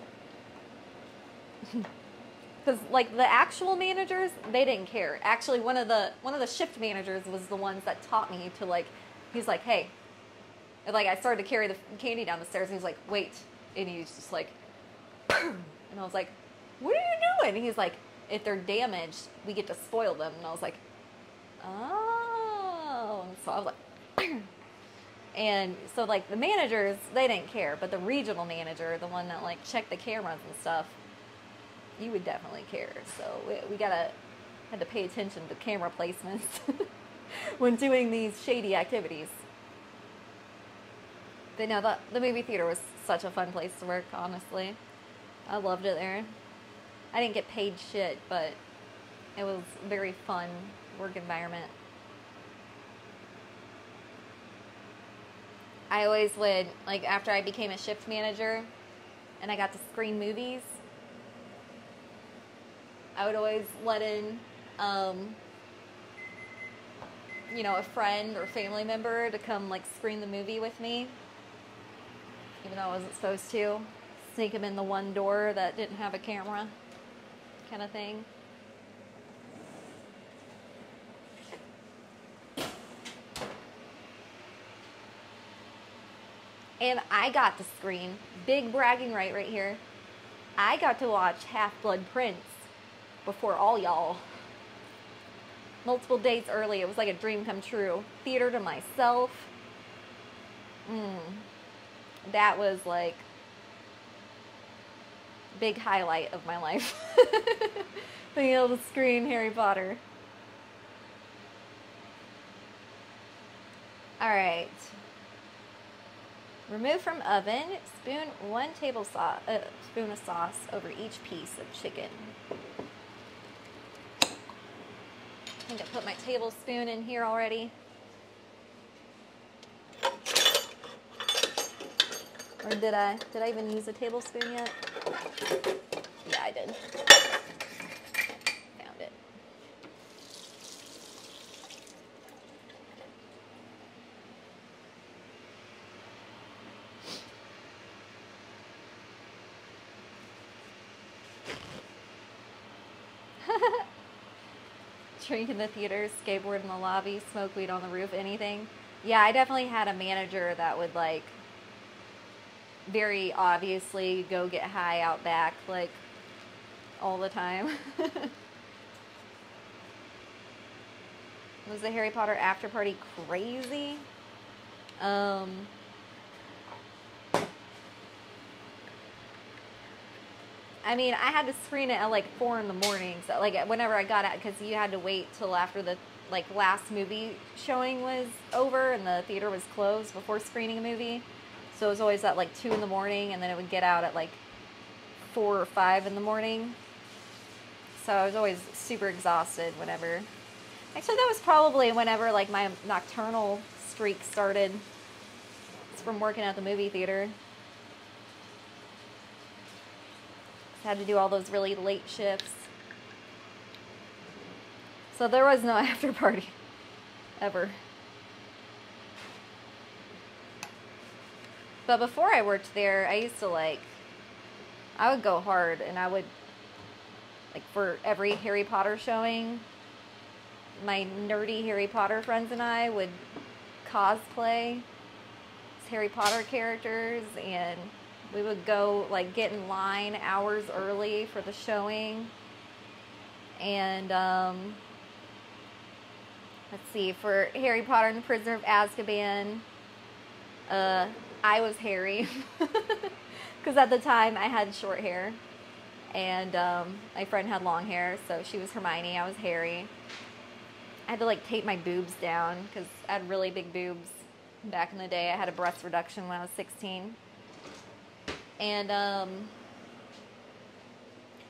Because, like, the actual managers, they didn't care. Actually, one of the shift managers was the ones that taught me to, like, he's like, hey. And, like, I started to carry the candy down the stairs, and he's like, wait. And he's just like, and I was like, what are you doing? And he's like, if they're damaged, we get to spoil them. And I was like, oh. And so I was like, and so, like, the managers, they didn't care. But the regional manager, the one that, like, checked the cameras and stuff, you would definitely care. So we had to pay attention to camera placements when doing these shady activities. But no, the movie theater was such a fun place to work, honestly. I loved it there. I didn't get paid shit, but it was a very fun work environment. I always would, like, after I became a shift manager and I got to screen movies, I would always let in, you know, a friend or family member to come, like, screen the movie with me, even though I wasn't supposed to. Sneak them in the one door that didn't have a camera, kind of thing. And I got to screen, big bragging right here, I got to watch Half-Blood Prince before all y'all. Multiple days early. It was like a dream come true. Theater to myself. That was like big highlight of my life. Being able to screen Harry Potter. Alright. Remove from oven. Spoon 1 tablespoon of sauce over each piece of chicken. I think I put my tablespoon in here already. Or did I even use a tablespoon yet? Yeah, I did. Found it. Drink in the theater, skateboard in the lobby, smoke weed on the roof, anything. Yeah, I definitely had a manager that would, like, very obviously go get high out back, like, all the time. Was the Harry Potter after party crazy? I mean, I had to screen it at like 4 in the morning, so like whenever I got out, because you had to wait till after the like last movie showing was over and the theater was closed before screening a movie. So it was always at like 2 in the morning, and then it would get out at like 4 or 5 in the morning. So I was always super exhausted whenever. Actually, that was probably whenever like my nocturnal streak started. It's from working at the movie theater. Had to do all those really late shifts. So there was no after party ever. But before I worked there, I used to I would go hard, and I would, for every Harry Potter showing, my nerdy Harry Potter friends and I would cosplay as Harry Potter characters, and we would go, get in line hours early for the showing. And, let's see, for Harry Potter and the Prisoner of Azkaban, I was Harry, because at the time I had short hair, and my friend had long hair, so she was Hermione, I was Harry. I had to tape my boobs down, because I had really big boobs back in the day. I had a breast reduction when I was 16. And,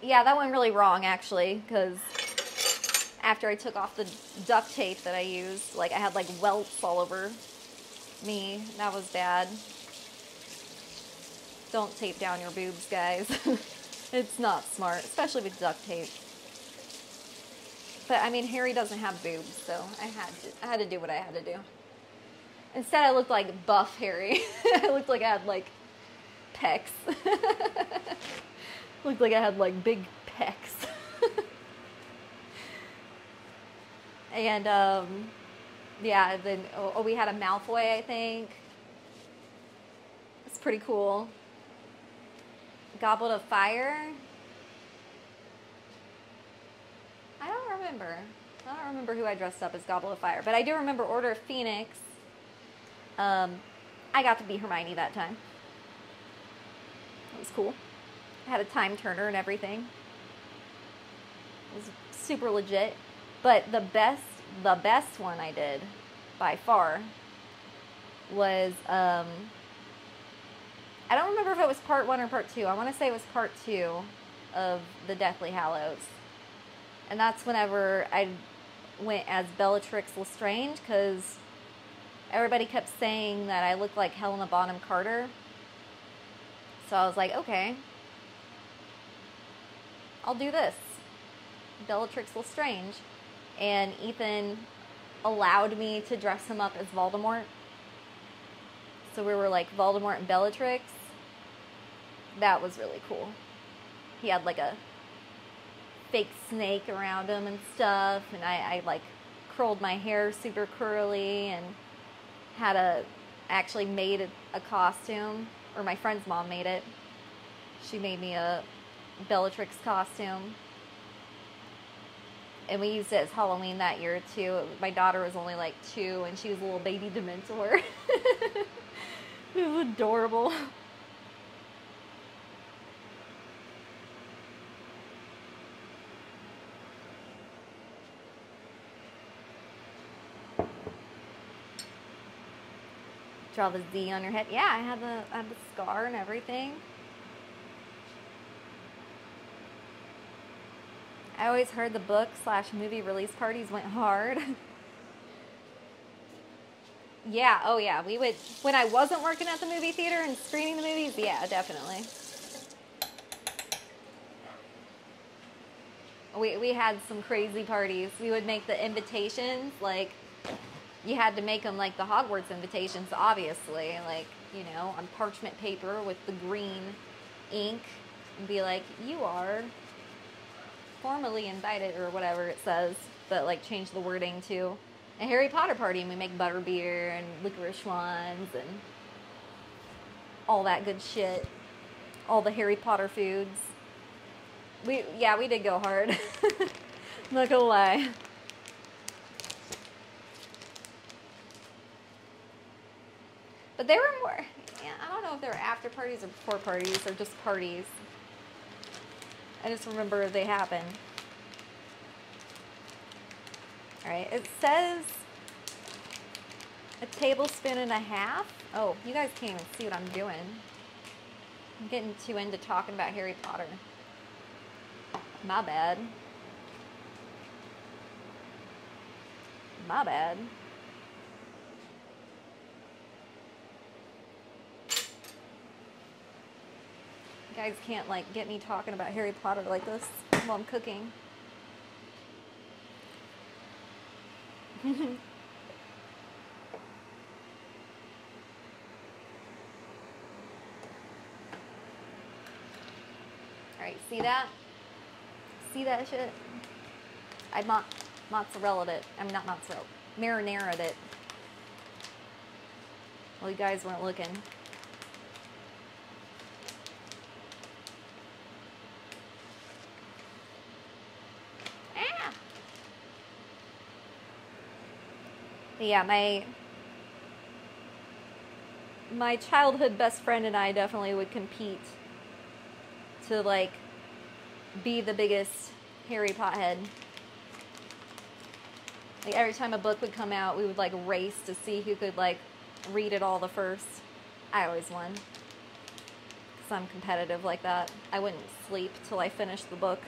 yeah, that went really wrong, actually, because after I took off the duct tape that I used, I had, welts all over me. That was bad. Don't tape down your boobs, guys. It's not smart, especially with duct tape. But, I mean, Harry doesn't have boobs, so I had to do what I had to do. Instead, I looked like buff Harry. I looked like I had, pecs. Looked like I had, big pecs. And, yeah, then, we had a Malfoy, I think. It's pretty cool. Goblet of Fire. I don't remember who I dressed up as Goblet of Fire, but I do remember Order of Phoenix. I got to be Hermione that time. It was cool. I had a time turner and everything. It was super legit. But the best one I did, by far, was, I don't remember if it was part 1 or part 2. I want to say it was part 2 of the Deathly Hallows. And that's whenever I went as Bellatrix Lestrange, because everybody kept saying that I looked like Helena Bonham Carter. So I was like, okay, I'll do this. Bellatrix Lestrange. And Ethan allowed me to dress him up as Voldemort. So we were Voldemort and Bellatrix. That was really cool. He had a fake snake around him and stuff, and I curled my hair super curly and actually made a costume, or my friend's mom made it. She made me a Bellatrix costume, and we used it as Halloween that year too. My daughter was only 2, and she was a little baby Dementor. It was adorable. Draw the Z on your head. Yeah, I had the scar and everything. I always heard the book/movie release parties went hard. Yeah, oh yeah, we would, when I wasn't working at the movie theater and screening the movies, yeah, definitely. We had some crazy parties. We would make the invitations, you had to make them like the Hogwarts invitations, obviously, on parchment paper with the green ink, and be like, you are formally invited, or whatever it says, but change the wording to a Harry Potter party, and we make butterbeer and licorice ones and all that good shit, all the Harry Potter foods. We did go hard. I'm not gonna lie. But they were more, I don't know if they were after parties or before parties or just parties. I just remember they happened. Alright, it says a tablespoon and a half. Oh, you guys can't even see what I'm doing. I'm getting too into talking about Harry Potter. My bad. My bad. You guys can't get me talking about Harry Potter like this while I'm cooking. Like, see that? See that shit? I mozzarella'd it. I'm not mozzarella. Marinara'd it. Well, you guys weren't looking. Ah! But yeah, my childhood best friend and I definitely would compete to, like, be the biggest Harry Pothead. Like, every time a book would come out, we would, like, race to see who could, like, read it all the first. I always won. Because I'm competitive like that. I wouldn't sleep till I finished the book.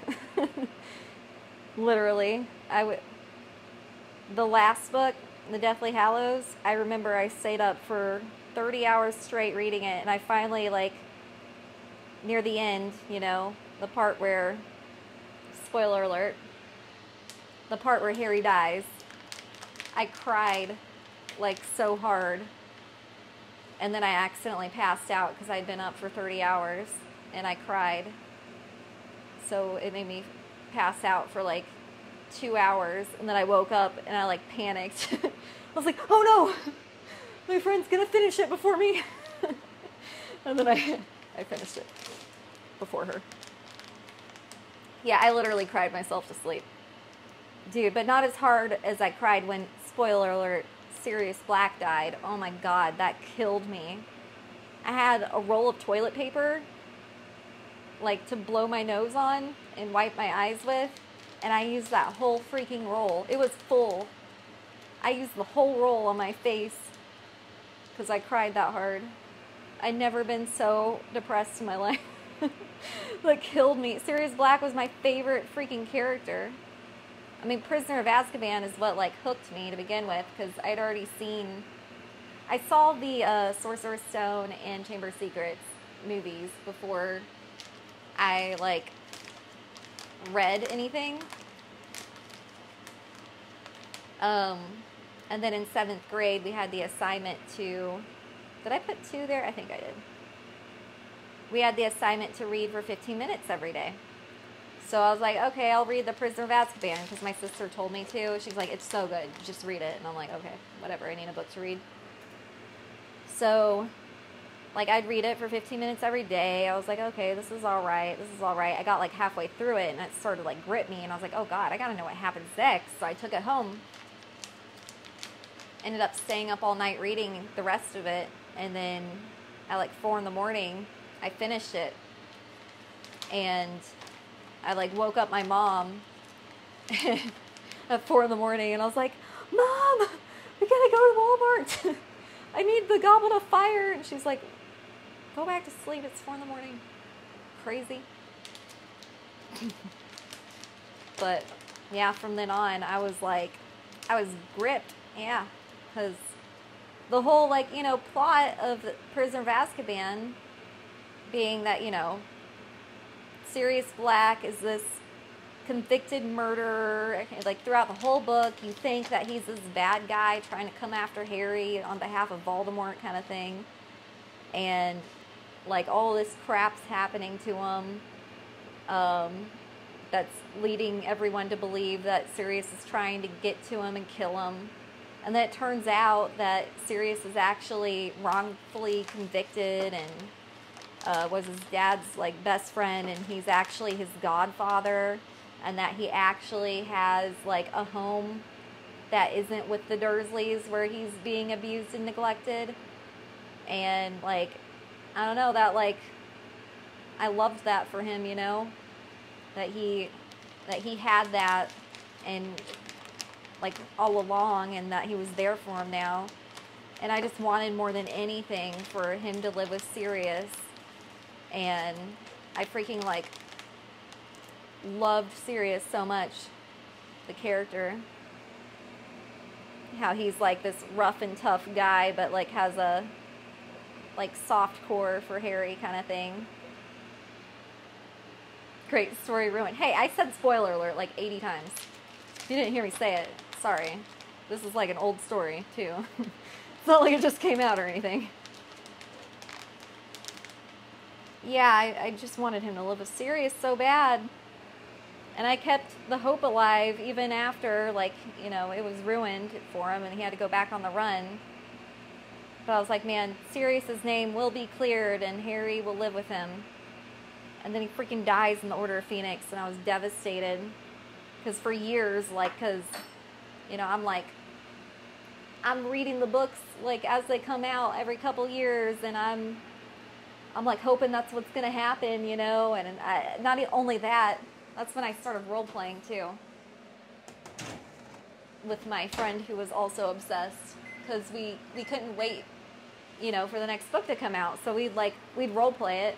Literally. The last book, The Deathly Hallows, I remember I stayed up for 30 hours straight reading it, and I finally, like, near the end, you know, the part where, spoiler alert, the part where Harry dies, I cried, like, so hard, and then I accidentally passed out because I'd been up for 30 hours, and I cried, so it made me pass out for, like, 2 hours, and then I woke up, and I, like, panicked. I was like, oh no! My friend's gonna finish it before me! And then I finished it before her. Yeah, I literally cried myself to sleep. Dude, but not as hard as I cried when, spoiler alert, Sirius Black died. Oh my god, that killed me. I had a roll of toilet paper, like, to blow my nose on and wipe my eyes with, and I used that whole freaking roll. It was full. I used the whole roll on my face because I cried that hard. I'd never been so depressed in my life. That killed me. Sirius Black was my favorite freaking character. I mean, Prisoner of Azkaban is what, like, hooked me to begin with, because I'd already seen... I saw the Sorcerer's Stone and Chamber of Secrets movies before I, like, read anything. And then in 7th grade, we had the assignment to... Did I put 2 there? I think I did. We had the assignment to read for 15 minutes every day. So I was like, okay, I'll read The Prisoner of Azkaban, because my sister told me to. She's like, it's so good, just read it. And I'm like, okay, whatever, I need a book to read. So, like, I'd read it for 15 minutes every day. I was like, okay, this is all right, this is all right. I got, like, halfway through it, and it started, like, grip me, and I was like, oh, God, I gotta know what happens next. So I took it home. Ended up staying up all night reading the rest of it, and then at, like, 4 in the morning, I finished it. And I, like, woke up my mom at 4 in the morning, and I was like, Mom, we gotta go to Walmart. I need the Goblet of Fire. And she's like, go back to sleep. It's 4 in the morning. Crazy. But, yeah, from then on, I was gripped. Yeah, because the whole, like, you know, plot of Prisoner of Azkaban being that, you know, Sirius Black is this convicted murderer. Like, throughout the whole book, you think that he's this bad guy trying to come after Harry on behalf of Voldemort kind of thing. And, like, all this crap's happening to him. That's leading everyone to believe that Sirius is trying to get to him and kill him. And then it turns out that Sirius is actually wrongfully convicted and was his dad's, like, best friend, and he's actually his godfather, and that he actually has, like, a home that isn't with the Dursleys where he's being abused and neglected. And, like, I don't know, that, like, I loved that for him, you know, that he had that, and, like, all along, and that he was there for him now. And I just wanted more than anything for him to live with Sirius. And I freaking, like, loved Sirius so much, the character. How he's, like, this rough and tough guy, but, like, has a, like, soft core for Harry kind of thing. Great story ruined. Hey, I said spoiler alert like 80 times. If you didn't hear me say it, sorry. This is like an old story, too. It's not like it just came out or anything. yeah, I just wanted him to live with Sirius so bad. And I kept the hope alive even after, like, you know, it was ruined for him and he had to go back on the run. But I was like, man, Sirius's name will be cleared and Harry will live with him. And then he freaking dies in the Order of Phoenix, and I was devastated. Because for years, like, because, you know, I'm reading the books, like, as they come out every couple years, and I'm like, hoping that's what's going to happen, you know, and not only that, that's when I started role-playing, too. With my friend who was also obsessed, because we couldn't wait, you know, for the next book to come out, so we'd role-play it.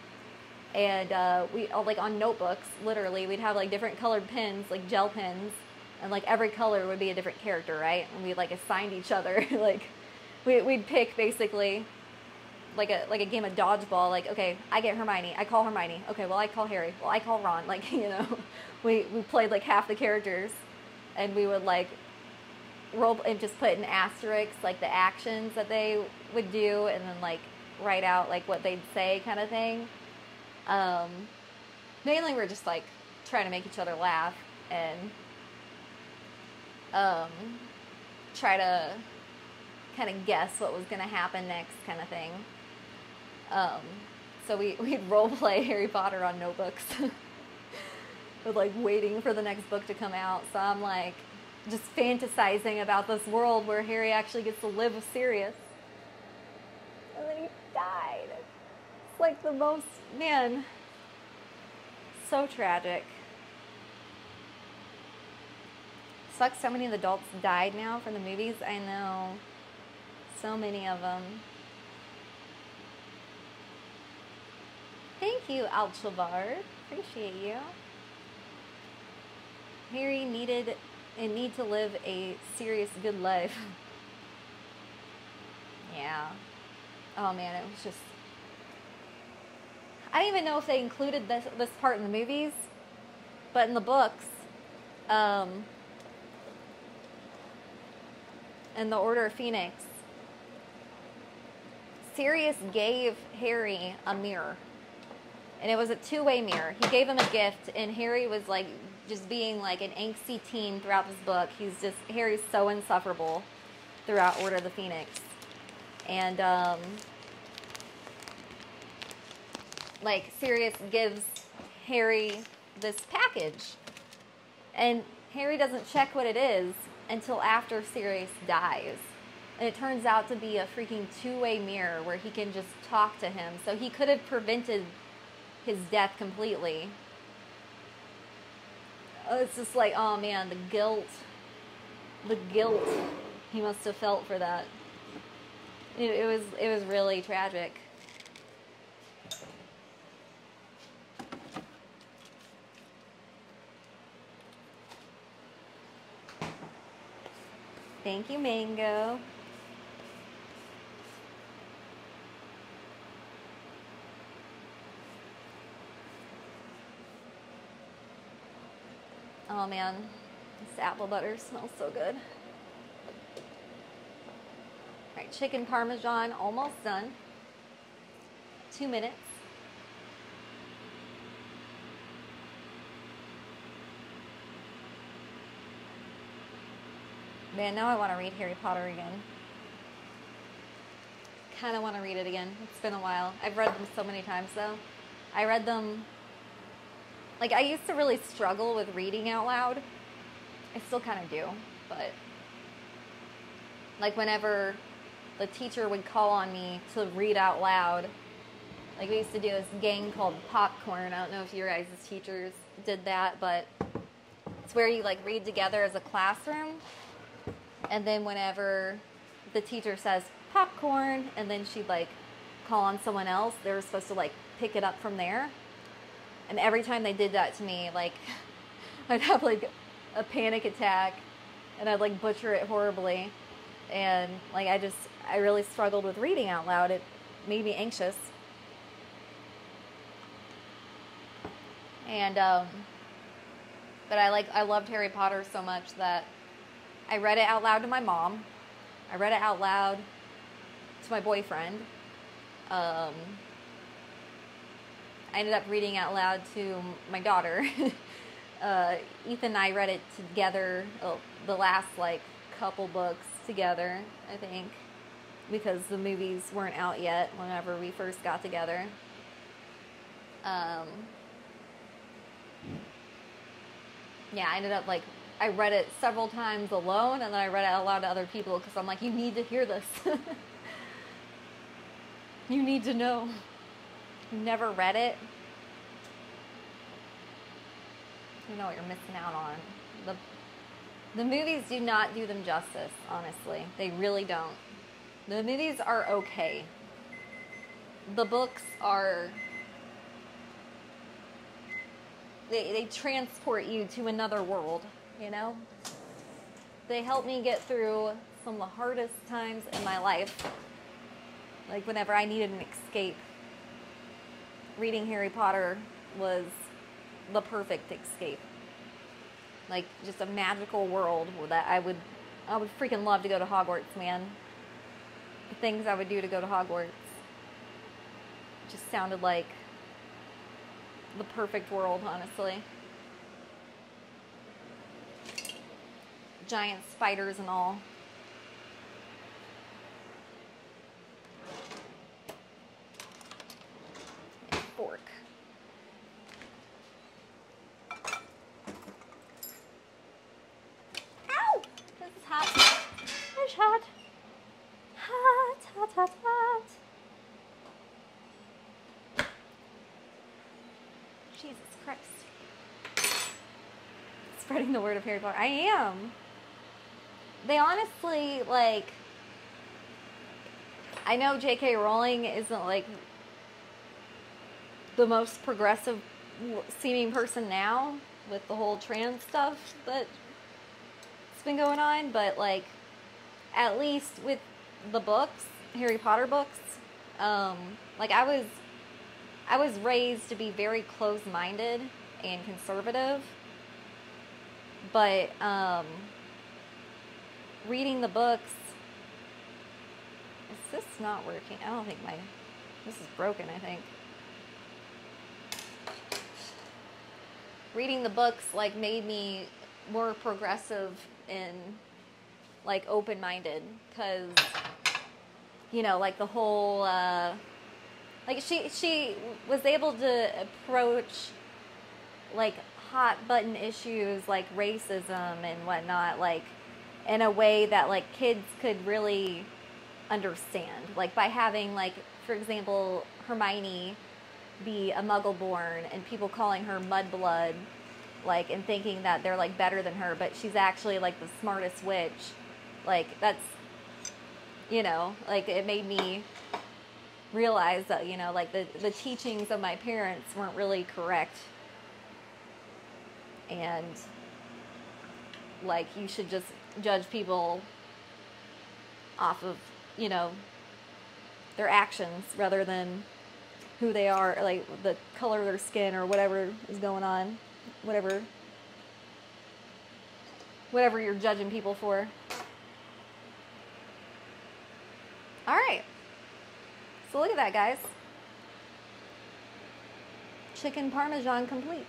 And we all, like, on notebooks, literally, we'd have, like, different colored pens, like gel pens, and, like, every color would be a different character, right? And we'd, like, assign each other, like, we'd pick, basically, like a game of dodgeball, like, okay, I get Hermione, I call Hermione, okay, well, I call Harry, well, I call Ron, like, you know, we played, like, half the characters, and we would, like, roll, and just put in asterisks, like, the actions that they would do, and then, like, write out, like, what they'd say, kind of thing. Mainly we're just, like, trying to make each other laugh and try to kind of guess what was going to happen next, kind of thing. So we'd role play Harry Potter on notebooks with, like, waiting for the next book to come out. So I'm, like, just fantasizing about this world where Harry actually gets to live with Sirius. And then he died. Like, the most, man, so tragic. Sucks so many of the adults died now from the movies. I know, so many of them. Thank you, Alchavard. Appreciate you. Harry need to live a serious good life. Yeah. Oh man, it was just, I don't even know if they included this part in the movies, but in the books, in the Order of Phoenix, Sirius gave Harry a mirror, and it was a two-way mirror. He gave him a gift, and Harry was, like, just being, like, an angsty teen throughout this book. Harry's so insufferable throughout Order of the Phoenix, and like, Sirius gives Harry this package, and Harry doesn't check what it is until after Sirius dies, and it turns out to be a freaking two-way mirror where he can just talk to him, so he could have prevented his death completely. It's just like, oh man, the guilt he must have felt for that. It was really tragic. Thank you, Mango. Oh man, this apple butter smells so good. Alright, chicken Parmesan almost done. 2 minutes. Man, now I want to read Harry Potter again. Kind of want to read it again. It's been a while. I've read them so many times, though. I read them... Like, I used to really struggle with reading out loud. I still kind of do, but... Like, whenever the teacher would call on me to read out loud, like, we used to do this game called Popcorn. I don't know if your guys' teachers did that, but it's where you, like, read together as a classroom. And then whenever the teacher says popcorn, and then she'd, like, call on someone else, they were supposed to, like, pick it up from there. And every time they did that to me, like, I'd have, like, a panic attack, and I'd, like, butcher it horribly. And, like, I really struggled with reading out loud. It made me anxious. And, but I loved Harry Potter so much that I read it out loud to my mom. I read it out loud to my boyfriend. I ended up reading out loud to my daughter. Ethan and I read it together, the last like couple books together, I think, because the movies weren't out yet whenever we first got together. Yeah, I ended up like, I read it several times alone, and then I read it out loud to other people because I'm like, you need to hear this. You need to know. You never read it? You know what you're missing out on. The movies do not do them justice, honestly. They really don't. The movies are okay. The books are... They transport you to another world, you know? They help me get through some of the hardest times in my life. Like whenever I needed an escape. Reading Harry Potter was the perfect escape. Like just a magical world that I would freaking love to go to Hogwarts, man. The things I would do to go to Hogwarts just sounded like the perfect world, honestly. Giant spiders and all. And fork. Ow! This is hot. It's hot. Hot, hot, hot, hot. Jesus Christ. Spreading the word of Harry Potter. I am. They honestly, like, I know J.K. Rowling isn't, like, the most progressive seeming person now with the whole trans stuff that's been going on, but, like, at least with the books, Harry Potter books, like, I was raised to be very close-minded and conservative, but, reading the books, is this not working? I don't think this is broken, I think. Reading the books, like, made me more progressive and, like, open-minded, because, you know, like, the whole, like, she was able to approach, like, hot-button issues like racism and whatnot, like, in a way that, like, kids could really understand. Like, by having, like, for example, Hermione be a Muggle-born and people calling her Mudblood, like, and thinking that they're, like, better than her, but she's actually, like, the smartest witch. Like, that's, you know, like, it made me realize that, you know, like, the teachings of my parents weren't really correct. And, like, you should just judge people off of, you know, their actions rather than who they are, like the color of their skin or whatever is going on, whatever you're judging people for. All right, so look at that, guys. Chicken Parmesan complete.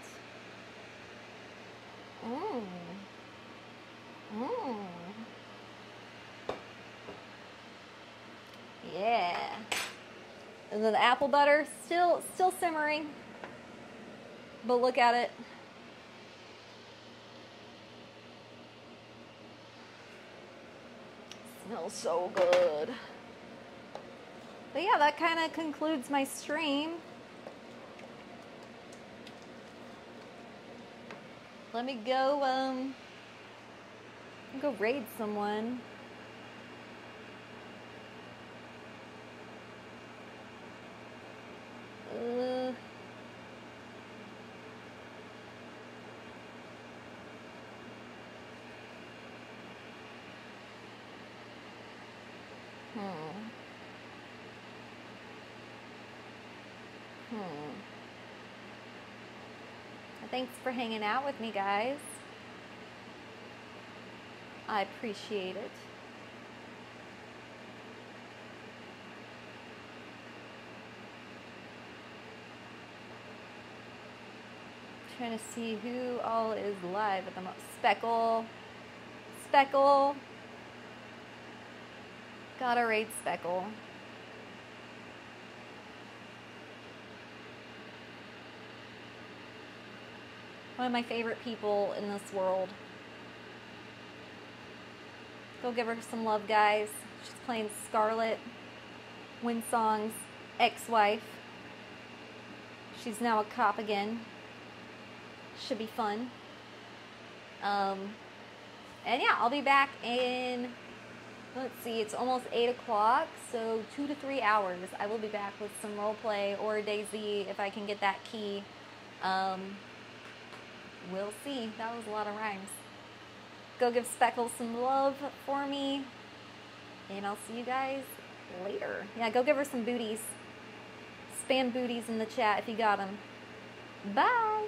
Mmm. Mmm. Yeah. And then the apple butter, still simmering. But look at it. Smells so good. But yeah, that kind of concludes my stream. Let me go, go raid someone. Thanks for hanging out with me, guys. I appreciate it. Trying to see who all is live at the moment. Speckle. Speckle. Gotta raid Speckle. One of my favorite people in this world. Go give her some love, guys. She's playing Scarlett Winsong's ex-wife. She's now a cop again. Should be fun. And yeah, I'll be back in, let's see, it's almost 8 o'clock, so 2 to 3 hours. I will be back with some roleplay or DayZ if I can get that key. We'll see. That was a lot of rhymes. Go give Speckle some love for me. And I'll see you guys later. Yeah, go give her some booties. Spam booties in the chat if you got them. Bye!